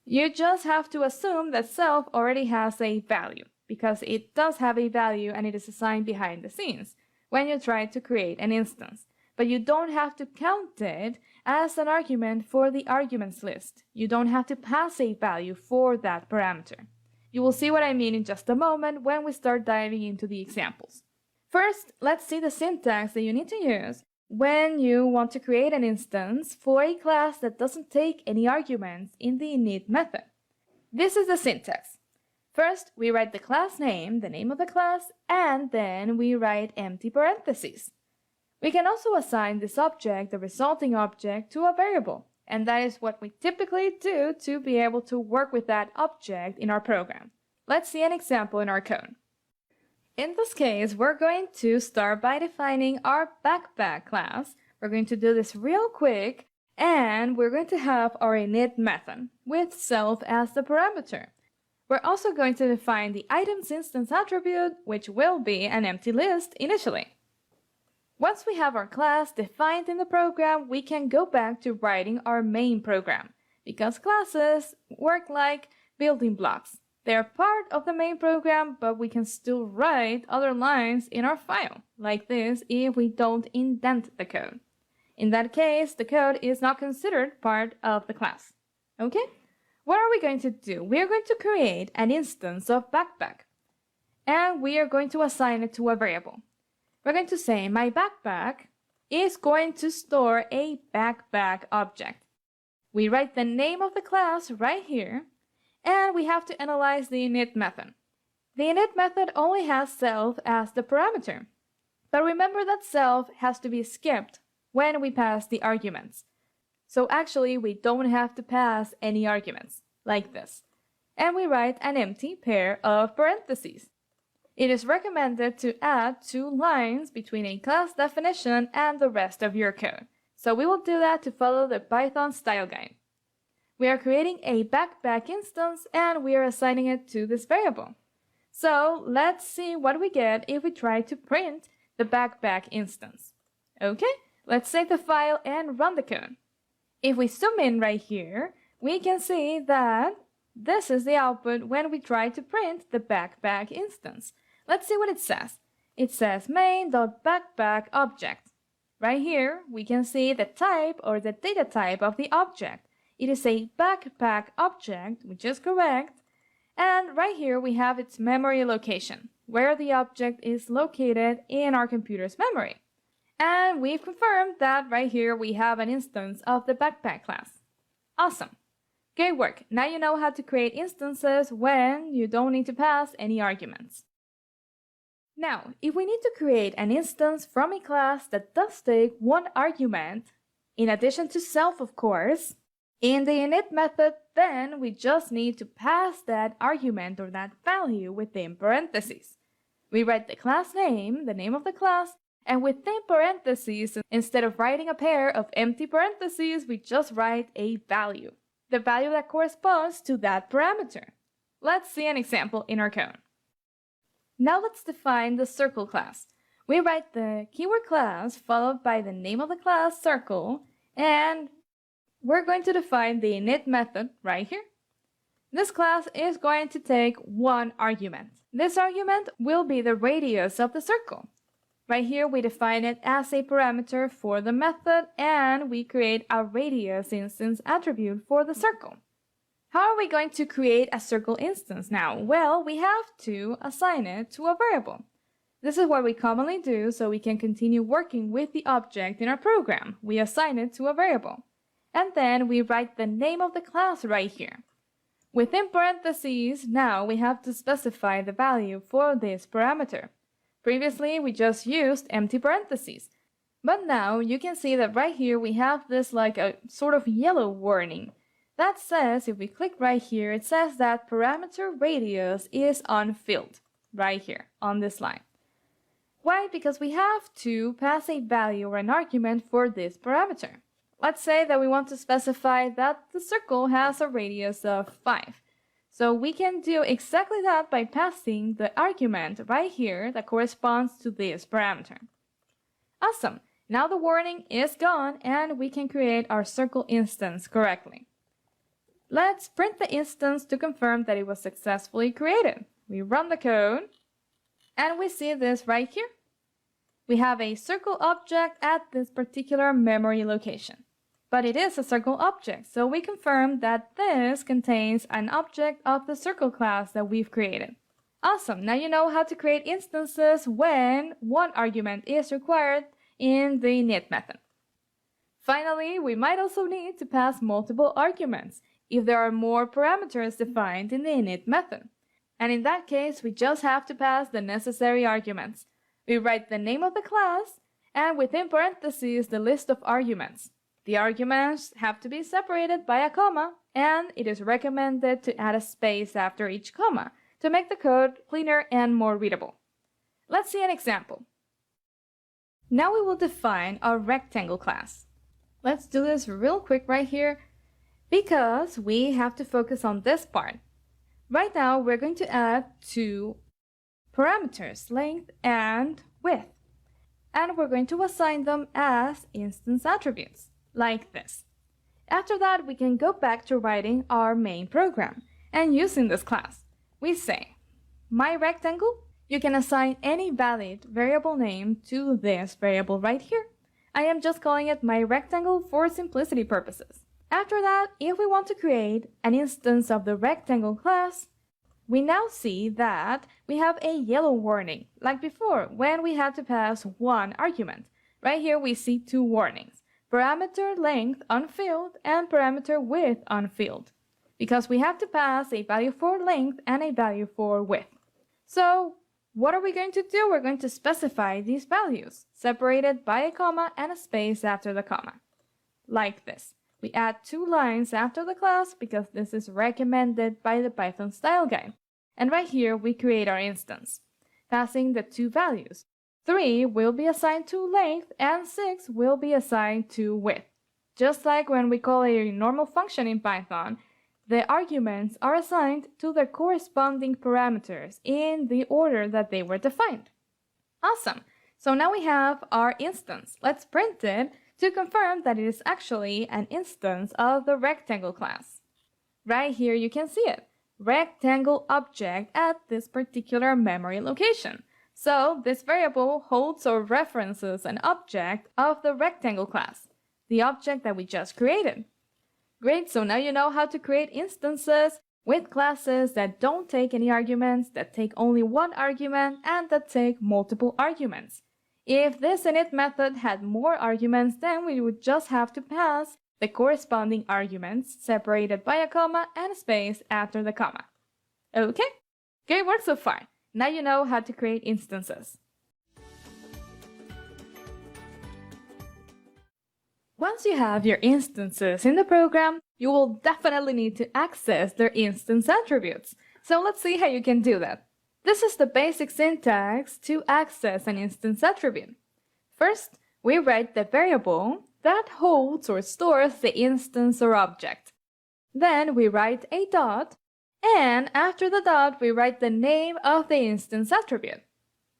You just have to assume that self already has a value, because it does have a value and it is assigned behind the scenes when you try to create an instance. But you don't have to count it as an argument for the arguments list. You don't have to pass a value for that parameter. You will see what I mean in just a moment when we start diving into the examples. First, let's see the syntax that you need to use when you want to create an instance for a class that doesn't take any arguments in the init method. This is the syntax. First, we write the class name, the name of the class, and then we write empty parentheses. We can also assign this object, the resulting object, to a variable, and that is what we typically do to be able to work with that object in our program. Let's see an example in our code. In this case, we're going to start by defining our backpack class. We're going to do this real quick, and we're going to have our init method with self as the parameter. We're also going to define the items instance attribute, which will be an empty list initially. Once we have our class defined in the program, we can go back to writing our main program, because classes work like building blocks. They're part of the main program, but we can still write other lines in our file, like this, if we don't indent the code. In that case, the code is not considered part of the class. Okay? What are we going to do? We are going to create an instance of backpack, and we are going to assign it to a variable. We're going to say my backpack is going to store a backpack object. We write the name of the class right here, and we have to analyze the init method. The init method only has self as the parameter, but remember that self has to be skipped when we pass the arguments. So actually we don't have to pass any arguments, like this. And we write an empty pair of parentheses. It is recommended to add 2 lines between a class definition and the rest of your code. So we will do that to follow the Python style guide. We are creating a backpack instance and we are assigning it to this variable. So let's see what we get if we try to print the backpack instance. Okay, let's save the file and run the code. If we zoom in right here, we can see that this is the output when we try to print the backpack instance. Let's see what it says. It says main.backpackObject. Right here, we can see the type or the data type of the object. It is a backpack object, which is correct. And right here, we have its memory location, where the object is located in our computer's memory. And we've confirmed that right here, we have an instance of the backpack class. Awesome. Great work. Now you know how to create instances when you don't need to pass any arguments. Now, if we need to create an instance from a class that does take 1 argument, in addition to self of course, in the init method, then we just need to pass that argument or that value within parentheses. We write the class name, the name of the class, and within parentheses, instead of writing a pair of empty parentheses, we just write a value. The value that corresponds to that parameter. Let's see an example in our code. Now let's define the circle class. We write the keyword class followed by the name of the class circle, and we're going to define the init method right here. This class is going to take 1 argument. This argument will be the radius of the circle. Right here we define it as a parameter for the method, and we create a radius instance attribute for the circle. How are we going to create a circle instance now? Well, we have to assign it to a variable. This is what we commonly do so we can continue working with the object in our program. We assign it to a variable. And then we write the name of the class right here. Within parentheses, now we have to specify the value for this parameter. Previously, we just used empty parentheses. But now you can see that right here we have this like a sort of yellow warning. That says, if we click right here, it says that parameter radius is unfilled, right here on this line. Why? Because we have to pass a value or an argument for this parameter. Let's say that we want to specify that the circle has a radius of 5. So we can do exactly that by passing the argument right here that corresponds to this parameter. Awesome! Now the warning is gone and we can create our circle instance correctly. Let's print the instance to confirm that it was successfully created. We run the code, and we see this right here. We have a circle object at this particular memory location. But it is a circle object, so we confirm that this contains an object of the circle class that we've created. Awesome! Now you know how to create instances when 1 argument is required in the init method. Finally, we might also need to pass multiple arguments if there are more parameters defined in the init method. And in that case, we just have to pass the necessary arguments. We write the name of the class, and within parentheses the list of arguments. The arguments have to be separated by a comma, and it is recommended to add a space after each comma to make the code cleaner and more readable. Let's see an example. Now we will define our rectangle class. Let's do this real quick right here because we have to focus on this part. Right now we're going to add two parameters, length and width, and we're going to assign them as instance attributes, like this. After that, we can go back to writing our main program, and using this class, we say, my rectangle, you can assign any valid variable name to this variable right here. I am just calling it my rectangle for simplicity purposes. After that, if we want to create an instance of the rectangle class, we now see that we have a yellow warning, like before when we had to pass one argument. Right here we see two warnings, parameter length unfilled and parameter width unfilled, because we have to pass a value for length and a value for width. So what are we going to do? We're going to specify these values, separated by a comma and a space after the comma, like this. We add two lines after the class because this is recommended by the Python style guide. And right here we create our instance, passing the two values. 3 will be assigned to length and 6 will be assigned to width. Just like when we call a normal function in Python, the arguments are assigned to their corresponding parameters in the order that they were defined. Awesome! So now we have our instance. Let's print it to confirm that it is actually an instance of the rectangle class. Right here you can see it, rectangle object at this particular memory location. So this variable holds or references an object of the rectangle class, the object that we just created. Great, so now you know how to create instances with classes that don't take any arguments, that take only one argument, and that take multiple arguments. If this init method had more arguments, then we would just have to pass the corresponding arguments separated by a comma and a space after the comma. Okay, great work so far. Now you know how to create instances. Once you have your instances in the program, you will definitely need to access their instance attributes. So let's see how you can do that. This is the basic syntax to access an instance attribute. First, we write the variable that holds or stores the instance or object. Then we write a dot, and after the dot we write the name of the instance attribute.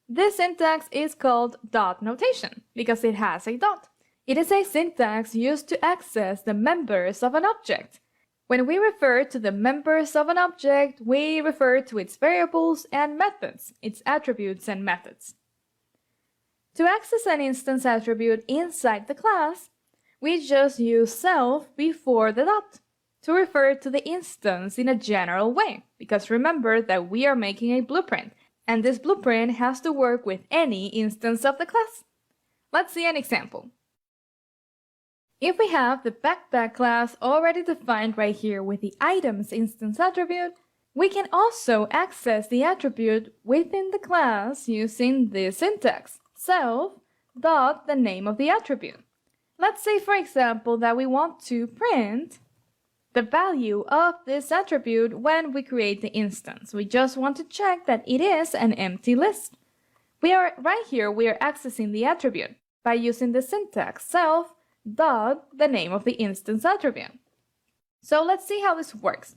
This syntax is called dot notation because it has a dot. It is a syntax used to access the members of an object. When we refer to the members of an object, we refer to its variables and methods, its attributes and methods. To access an instance attribute inside the class, we just use self before the dot to refer to the instance in a general way, because remember that we are making a blueprint, and this blueprint has to work with any instance of the class. Let's see an example. If we have the backpack class already defined right here with the items instance attribute, we can also access the attribute within the class using this syntax, self dot the name of the attribute. Let's say, for example, that we want to print the value of this attribute when we create the instance. We just want to check that it is an empty list. Right here, we are accessing the attribute by using the syntax self dot the name of the instance attribute. So let's see how this works.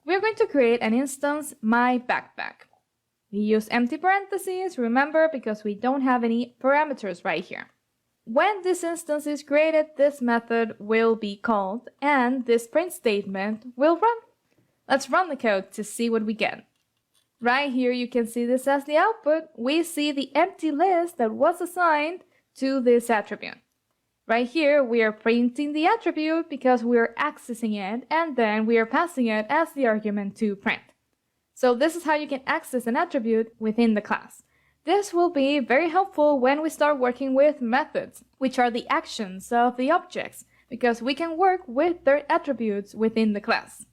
We're going to create an instance, my backpack. We use empty parentheses, remember, because we don't have any parameters right here. When this instance is created, this method will be called and this print statement will run. Let's run the code to see what we get. Right here you can see this as the output. We see the empty list that was assigned to this attribute. Right here, we are printing the attribute because we are accessing it, and then we are passing it as the argument to print. So this is how you can access an attribute within the class. This will be very helpful when we start working with methods, which are the actions of the objects, because we can work with their attributes within the class.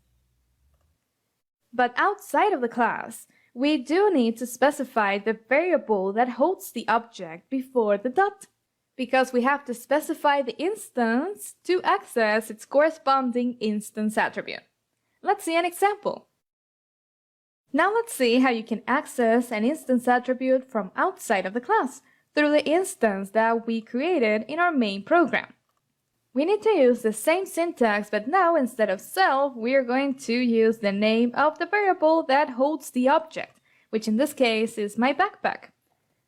But outside of the class, we do need to specify the variable that holds the object before the dot. because we have to specify the instance to access its corresponding instance attribute. Let's see an example. Now let's see how you can access an instance attribute from outside of the class through the instance that we created in our main program. We need to use the same syntax, but now instead of self, we are going to use the name of the variable that holds the object, which in this case is my backpack.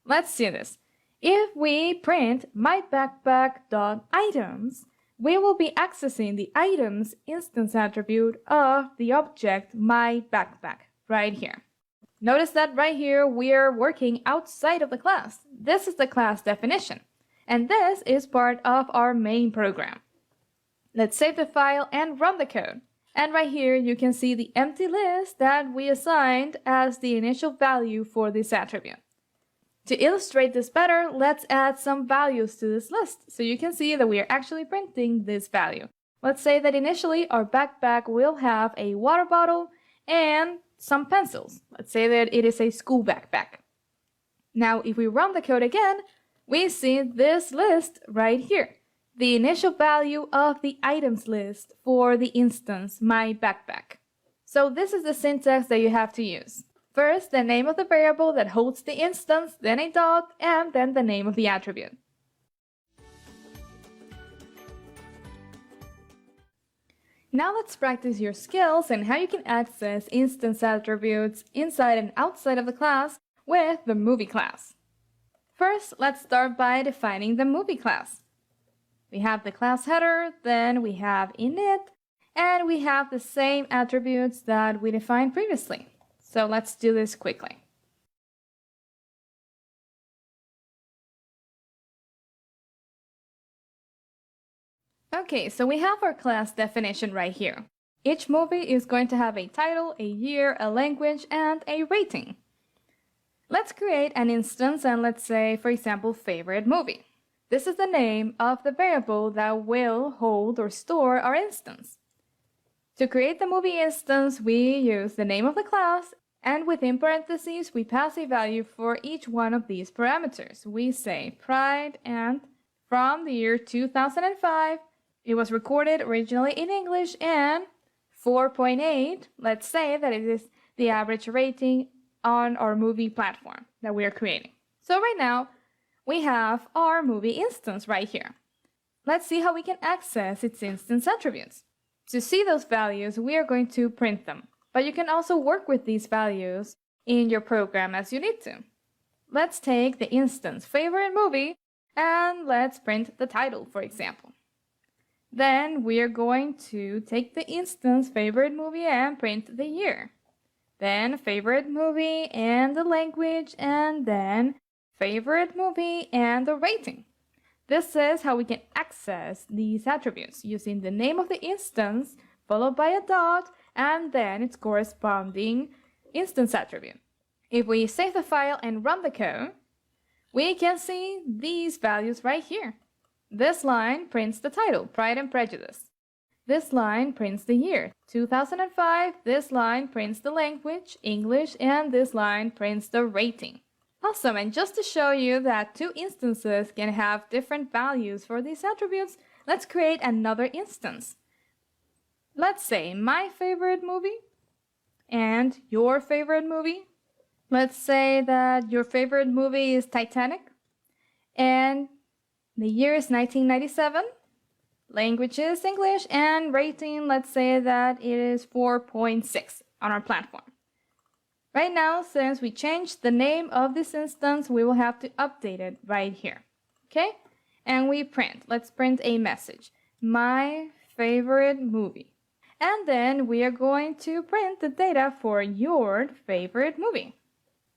Let's see this. If we print myBackpack.items, we will be accessing the items instance attribute of the object myBackpack right here. Notice that right here we are working outside of the class. This is the class definition, and this is part of our main program. Let's save the file and run the code. And right here you can see the empty list that we assigned as the initial value for this attribute. To illustrate this better, let's add some values to this list so you can see that we are actually printing this value. Let's say that initially our backpack will have a water bottle and some pencils. Let's say that it is a school backpack. Now if we run the code again, we see this list right here, the initial value of the items list for the instance myBackpack. So this is the syntax that you have to use. First, the name of the variable that holds the instance, then a dot, and then the name of the attribute. Now let's practice your skills and how you can access instance attributes inside and outside of the class with the movie class. First, let's start by defining the movie class. We have the class header, then we have init, and we have the same attributes that we defined previously. So let's do this quickly. Okay, so we have our class definition right here. Each movie is going to have a title, a year, a language, and a rating. Let's create an instance and let's say, for example, favorite movie. This is the name of the variable that will hold or store our instance. To create the movie instance, we use the name of the class, and within parentheses, we pass a value for each one of these parameters. We say pride, and from the year 2005, it was recorded originally in English, and 4.8, let's say that it is the average rating on our movie platform that we are creating. So right now, we have our movie instance right here. Let's see how we can access its instance attributes. To see those values, we are going to print them. But you can also work with these values in your program as you need to. Let's take the instance favorite movie and let's print the title, for example. Then we are going to take the instance favorite movie and print the year. Then favorite movie and the language, and then favorite movie and the rating. This is how we can access these attributes using the name of the instance followed by a dot and then its corresponding instance attribute. If we save the file and run the code, we can see these values right here. This line prints the title, Pride and Prejudice. This line prints the year, 2005. This line prints the language, English, and this line prints the rating. Awesome, and just to show you that two instances can have different values for these attributes, let's create another instance. Let's say my favorite movie and your favorite movie. Let's say that your favorite movie is Titanic and the year is 1997. Language is English, and rating, let's say that it is 4.6 on our platform. Right now, since we changed the name of this instance, we will have to update it right here. Okay? And we print. Let's print a message. My favorite movie. And then we are going to print the data for your favorite movie.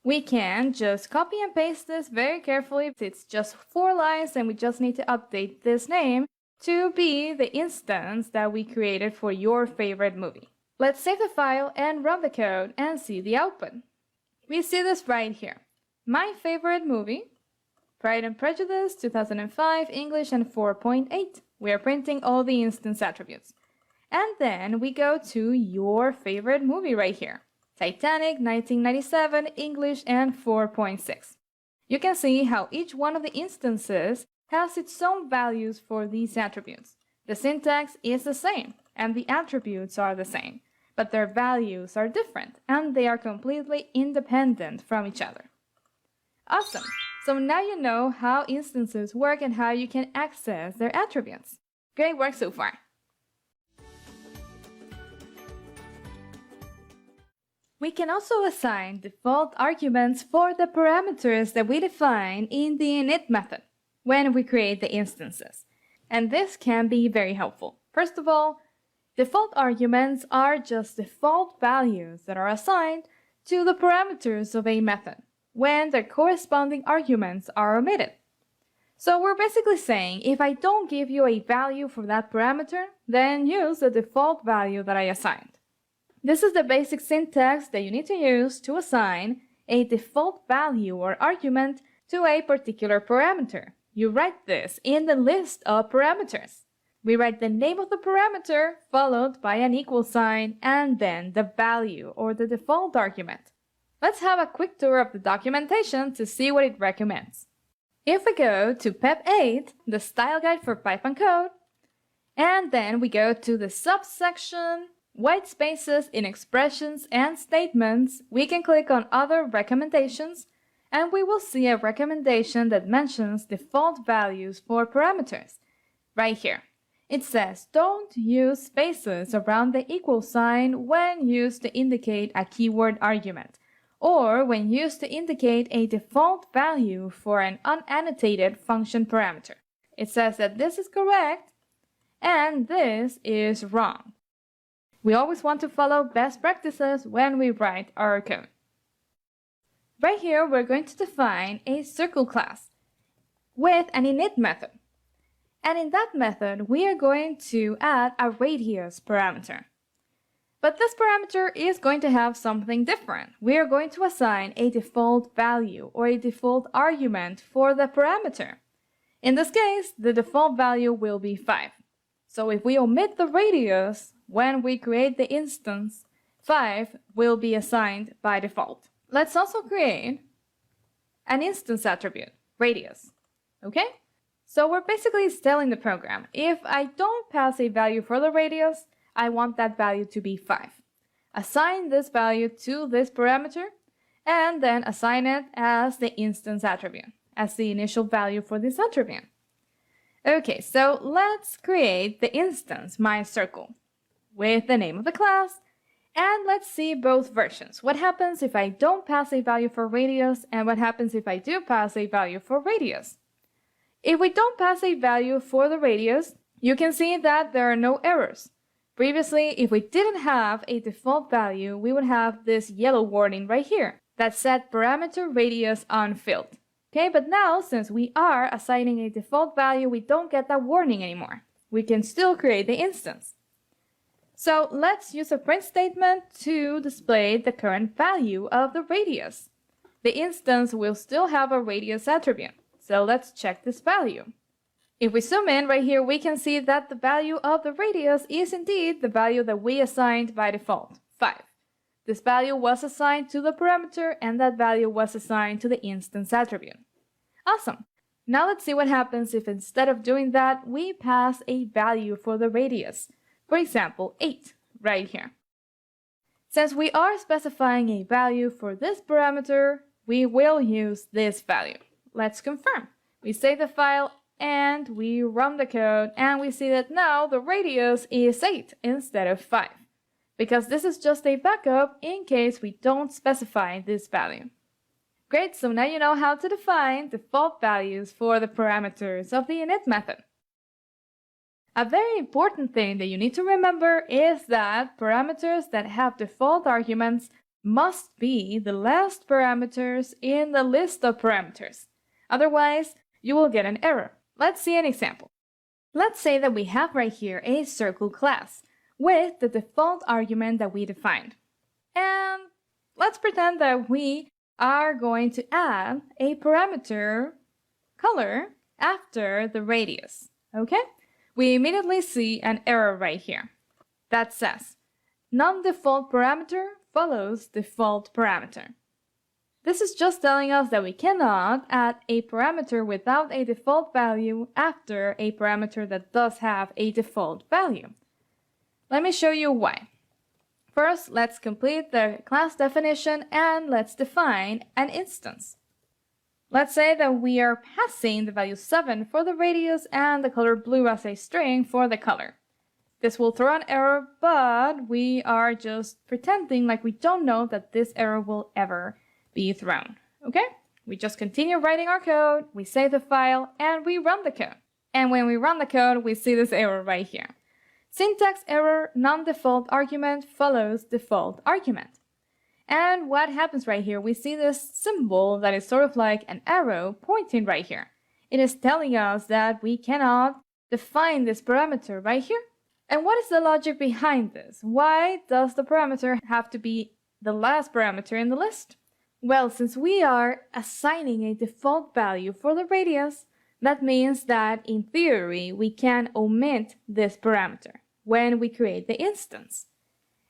We can just copy and paste this very carefully. It's just 4 lines and we just need to update this name to be the instance that we created for your favorite movie. Let's save the file and run the code and see the output. We see this right here. My favorite movie, Pride and Prejudice, 2005, English, and 4.8. We are printing all the instance attributes. And then we go to your favorite movie right here. Titanic, 1997, English, and 4.6. You can see how each one of the instances has its own values for these attributes. The syntax is the same, and the attributes are the same, but their values are different, and they are completely independent from each other. Awesome! So now you know how instances work and how you can access their attributes. Great work so far! We can also assign default arguments for the parameters that we define in the init method when we create the instances. And this can be very helpful. First of all, default arguments are just default values that are assigned to the parameters of a method when their corresponding arguments are omitted. So we're basically saying, if I don't give you a value for that parameter, then use the default value that I assigned. This is the basic syntax that you need to use to assign a default value or argument to a particular parameter. You write this in the list of parameters. We write the name of the parameter followed by an equal sign and then the value or the default argument. Let's have a quick tour of the documentation to see what it recommends. If we go to PEP8, the style guide for Python code, and then we go to the subsection white spaces in expressions and statements, we can click on other recommendations and we will see a recommendation that mentions default values for parameters. Right here. It says don't use spaces around the equal sign when used to indicate a keyword argument, or when used to indicate a default value for an unannotated function parameter. It says that this is correct and this is wrong. We always want to follow best practices when we write our code. Right here, we're going to define a circle class with an init method. And in that method, we are going to add a radius parameter. But this parameter is going to have something different. We are going to assign a default value or a default argument for the parameter. In this case, the default value will be 5. So if we omit the radius when we create the instance, 5 will be assigned by default. Let's also create an instance attribute, radius. Okay? So we're basically telling the program, if I don't pass a value for the radius, I want that value to be 5. Assign this value to this parameter, and then assign it as the instance attribute, as the initial value for this attribute. Okay, so let's create the instance, myCircle, with the name of the class, and let's see both versions. What happens if I don't pass a value for radius, and what happens if I do pass a value for radius? If we don't pass a value for the radius, you can see that there are no errors. Previously, if we didn't have a default value, we would have this yellow warning right here that said parameter radius unfilled. Okay, but now since we are assigning a default value, we don't get that warning anymore. We can still create the instance. So let's use a print statement to display the current value of the radius. The instance will still have a radius attribute. So let's check this value. If we zoom in right here, we can see that the value of the radius is indeed the value that we assigned by default, 5. This value was assigned to the parameter and that value was assigned to the instance attribute. Awesome! Now let's see what happens if instead of doing that, we pass a value for the radius. For example, 8, right here. Since we are specifying a value for this parameter, we will use this value. Let's confirm. We save the file and we run the code and we see that now the radius is 8 instead of 5. Because this is just a backup in case we don't specify this value. Great, so now you know how to define default values for the parameters of the init method. A very important thing that you need to remember is that parameters that have default arguments must be the last parameters in the list of parameters. Otherwise, you will get an error. Let's see an example. Let's say that we have right here a circle class with the default argument that we defined. And let's pretend that we are going to add a parameter color after the radius. Okay? We immediately see an error right here that says non-default parameter follows default parameter. This is just telling us that we cannot add a parameter without a default value after a parameter that does have a default value. Let me show you why. First, let's complete the class definition and let's define an instance. Let's say that we are passing the value 7 for the radius and the color blue as a string for the color. This will throw an error, but we are just pretending like we don't know that this error will ever be thrown. Okay? We just continue writing our code, we save the file, and we run the code. And when we run the code, we see this error right here. Syntax error, non-default argument follows default argument. And what happens right here? We see this symbol that is sort of like an arrow pointing right here. It is telling us that we cannot define this parameter right here. And what is the logic behind this? Why does the parameter have to be the last parameter in the list? Well, since we are assigning a default value for the radius, that means that in theory we can omit this parameter when we create the instance.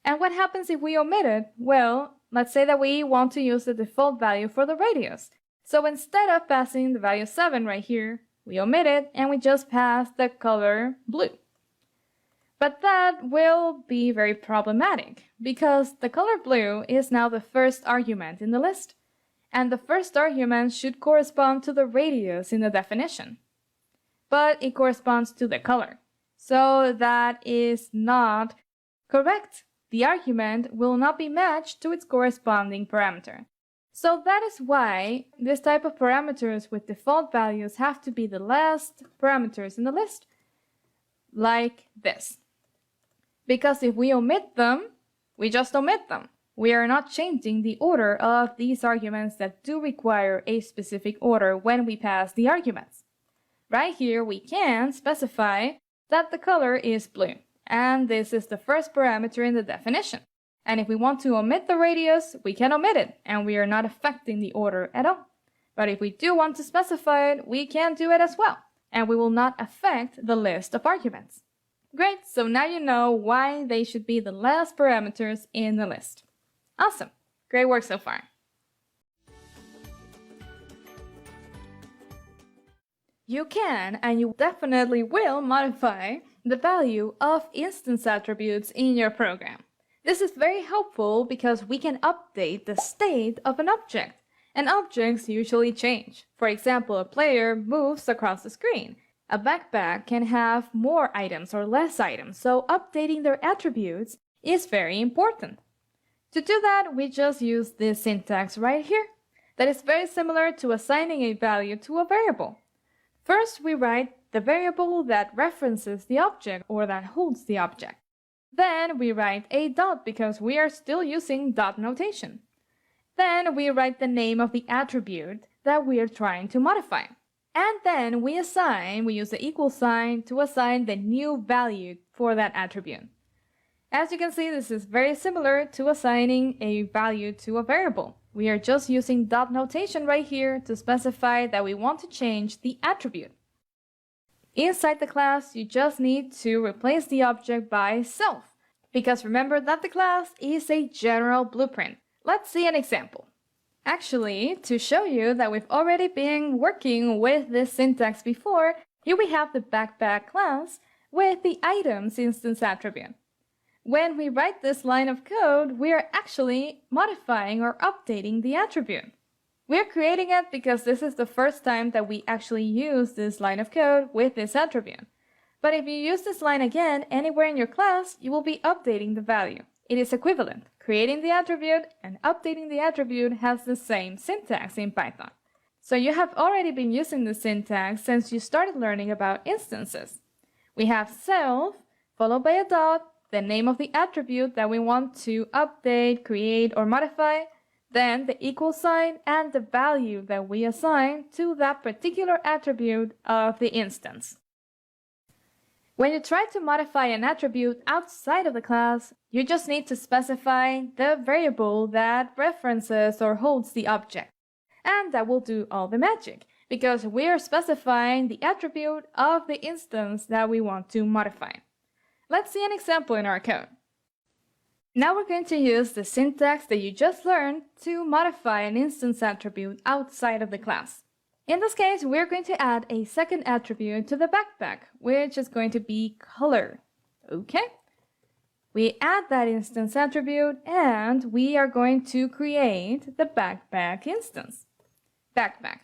And what happens if we omit it? Well, let's say that we want to use the default value for the radius. So instead of passing the value 7 right here, we omit it and we just pass the color blue. But that will be very problematic because the color blue is now the first argument in the list. And the first argument should correspond to the radius in the definition. But it corresponds to the color. So that is not correct. The argument will not be matched to its corresponding parameter. So that is why this type of parameters with default values have to be the last parameters in the list, like this. Because if we omit them, we just omit them. We are not changing the order of these arguments that do require a specific order when we pass the arguments. Right here, we can specify that the color is blue. And this is the first parameter in the definition. And if we want to omit the radius, we can omit it, and we are not affecting the order at all. But if we do want to specify it, we can do it as well, and we will not affect the list of arguments. Great, so now you know why they should be the last parameters in the list. Awesome, great work so far. You can, and you definitely will, modify the value of instance attributes in your program. This is very helpful because we can update the state of an object, and objects usually change. For example, a player moves across the screen. A backpack can have more items or less items, so updating their attributes is very important. To do that, we just use this syntax right here that is very similar to assigning a value to a variable. First, we write the variable that references the object or that holds the object. Then we write a dot because we are still using dot notation. Then we write the name of the attribute that we are trying to modify. And then we use the equal sign to assign the new value for that attribute. As you can see, this is very similar to assigning a value to a variable. We are just using dot notation right here to specify that we want to change the attribute. Inside the class, you just need to replace the object by self, because remember that the class is a general blueprint. Let's see an example. Actually, to show you that we've already been working with this syntax before, here we have the backpack class with the items instance attribute. When we write this line of code, we are actually modifying or updating the attribute. We're creating it because this is the first time that we actually use this line of code with this attribute. But if you use this line again anywhere in your class, you will be updating the value. It is equivalent. Creating the attribute and updating the attribute has the same syntax in Python. So you have already been using the syntax since you started learning about instances. We have self followed by a dot, the name of the attribute that we want to update, create, or modify, then the equal sign and the value that we assign to that particular attribute of the instance. When you try to modify an attribute outside of the class, you just need to specify the variable that references or holds the object. And that will do all the magic, because we are specifying the attribute of the instance that we want to modify. Let's see an example in our code. Now we're going to use the syntax that you just learned to modify an instance attribute outside of the class. In this case, we're going to add a second attribute to the backpack, which is going to be color. Okay? We add that instance attribute and we are going to create the backpack instance. Backpack.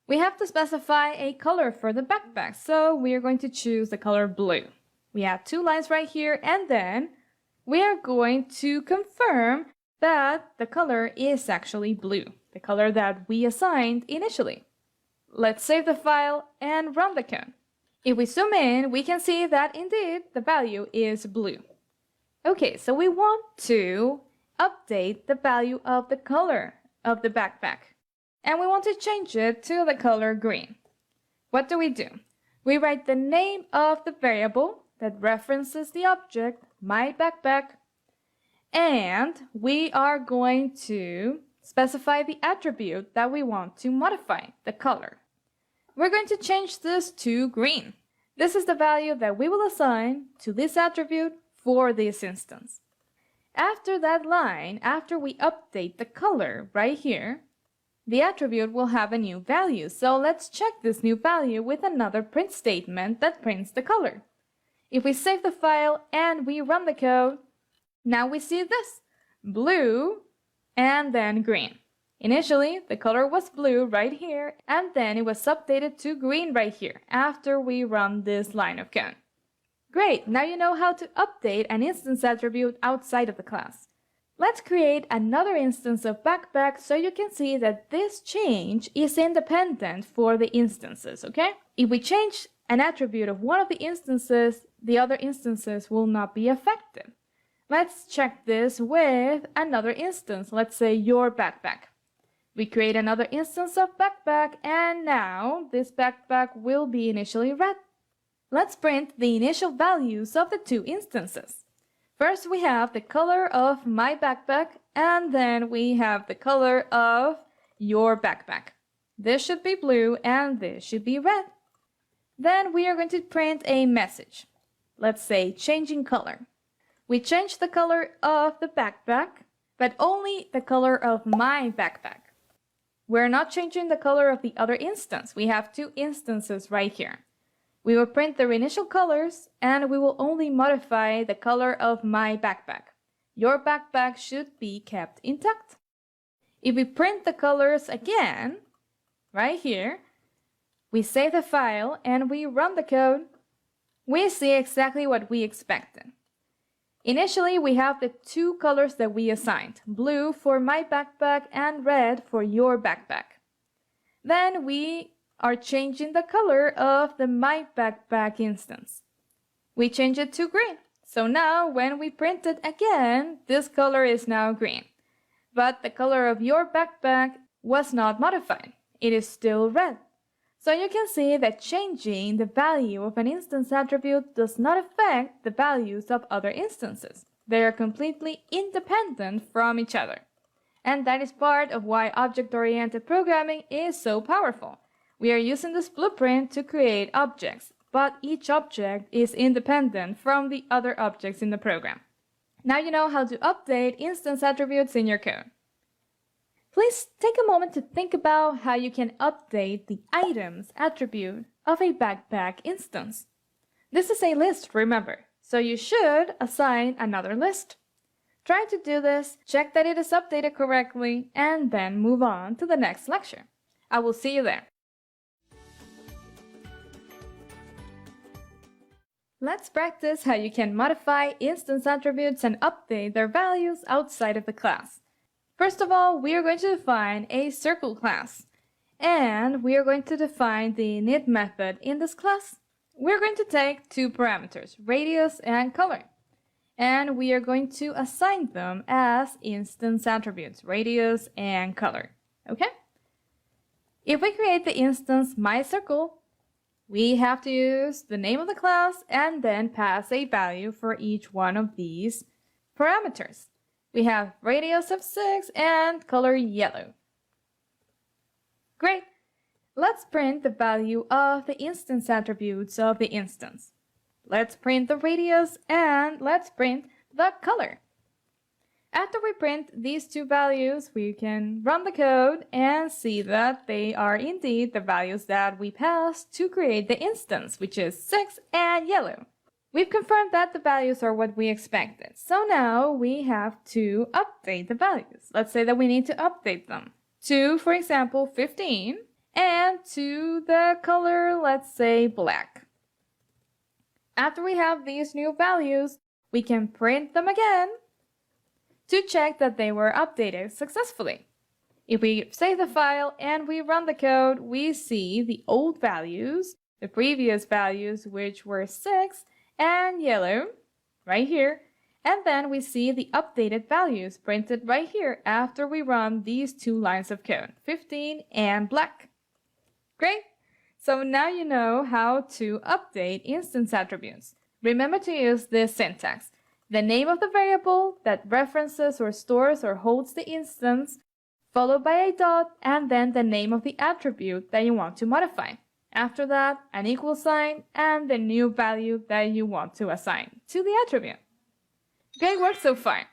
We have to specify a color for the backpack, so we are going to choose the color blue. We add 2 lines right here, and then we are going to confirm that the color is actually blue, the color that we assigned initially. Let's save the file and run the code. If we zoom in, we can see that indeed the value is blue. Okay, so we want to update the value of the color of the backpack, and we want to change it to the color green. What do? We write the name of the variable that references the object, my backpack, and we are going to specify the attribute that we want to modify, the color. We're going to change this to green. This is the value that we will assign to this attribute for this instance. After that line, after we update the color right here, the attribute will have a new value. So let's check this new value with another print statement that prints the color. If we save the file and we run the code, now we see this, blue and then green. Initially, the color was blue right here, and then it was updated to green right here after we run this line of code. Great, now you know how to update an instance attribute outside of the class. Let's create another instance of backpack so you can see that this change is independent for the instances, okay? If we change an attribute of one of the instances, the other instances will not be affected. Let's check this with another instance, let's say your backpack. We create another instance of backpack, and now this backpack will be initially red. Let's print the initial values of the 2 instances. First we have the color of my backpack, and then we have the color of your backpack. This should be blue and this should be red. Then we are going to print a message. Let's say changing color. We change the color of the backpack, but only the color of my backpack. We're not changing the color of the other instance. We have 2 instances right here. We will print their initial colors, and we will only modify the color of my backpack. Your backpack should be kept intact. If we print the colors again, right here, we save the file and we run the code, we see exactly what we expected. Initially, we have the 2 colors that we assigned, blue for my backpack and red for your backpack. Then we are changing the color of the my backpack instance. We change it to green. So now when we print it again, this color is now green. But the color of your backpack was not modified. It is still red. So you can see that changing the value of an instance attribute does not affect the values of other instances. They are completely independent from each other. And that is part of why object-oriented programming is so powerful. We are using this blueprint to create objects, but each object is independent from the other objects in the program. Now you know how to update instance attributes in your code. Please take a moment to think about how you can update the items attribute of a backpack instance. This is a list, remember, so you should assign another list. Try to do this, check that it is updated correctly, and then move on to the next lecture. I will see you there. Let's practice how you can modify instance attributes and update their values outside of the class. First of all, we are going to define a circle class, and we are going to define the init method in this class. We're going to take 2 parameters, radius and color, and we are going to assign them as instance attributes, radius and color, okay? If we create the instance myCircle, we have to use the name of the class and then pass a value for each one of these parameters. We have radius of 6 and color yellow. Great! Let's print the value of the instance attributes of the instance. Let's print the radius and let's print the color. After we print these two values, we can run the code and see that they are indeed the values that we passed to create the instance, which is 6 and yellow. We've confirmed that the values are what we expected. So now we have to update the values. Let's say that we need to update them to, for example, 15 and to the color, let's say, black. After we have these new values, we can print them again to check that they were updated successfully. If we save the file and we run the code, we see the old values, the previous values, which were 6 and yellow, right here, and then we see the updated values printed right here after we run these two lines of code, 15 and black. Great! So now you know how to update instance attributes. Remember to use this syntax. The name of the variable that references or stores or holds the instance, followed by a dot, and then the name of the attribute that you want to modify. After that, an equal sign and the new value that you want to assign to the attribute. Great work so far!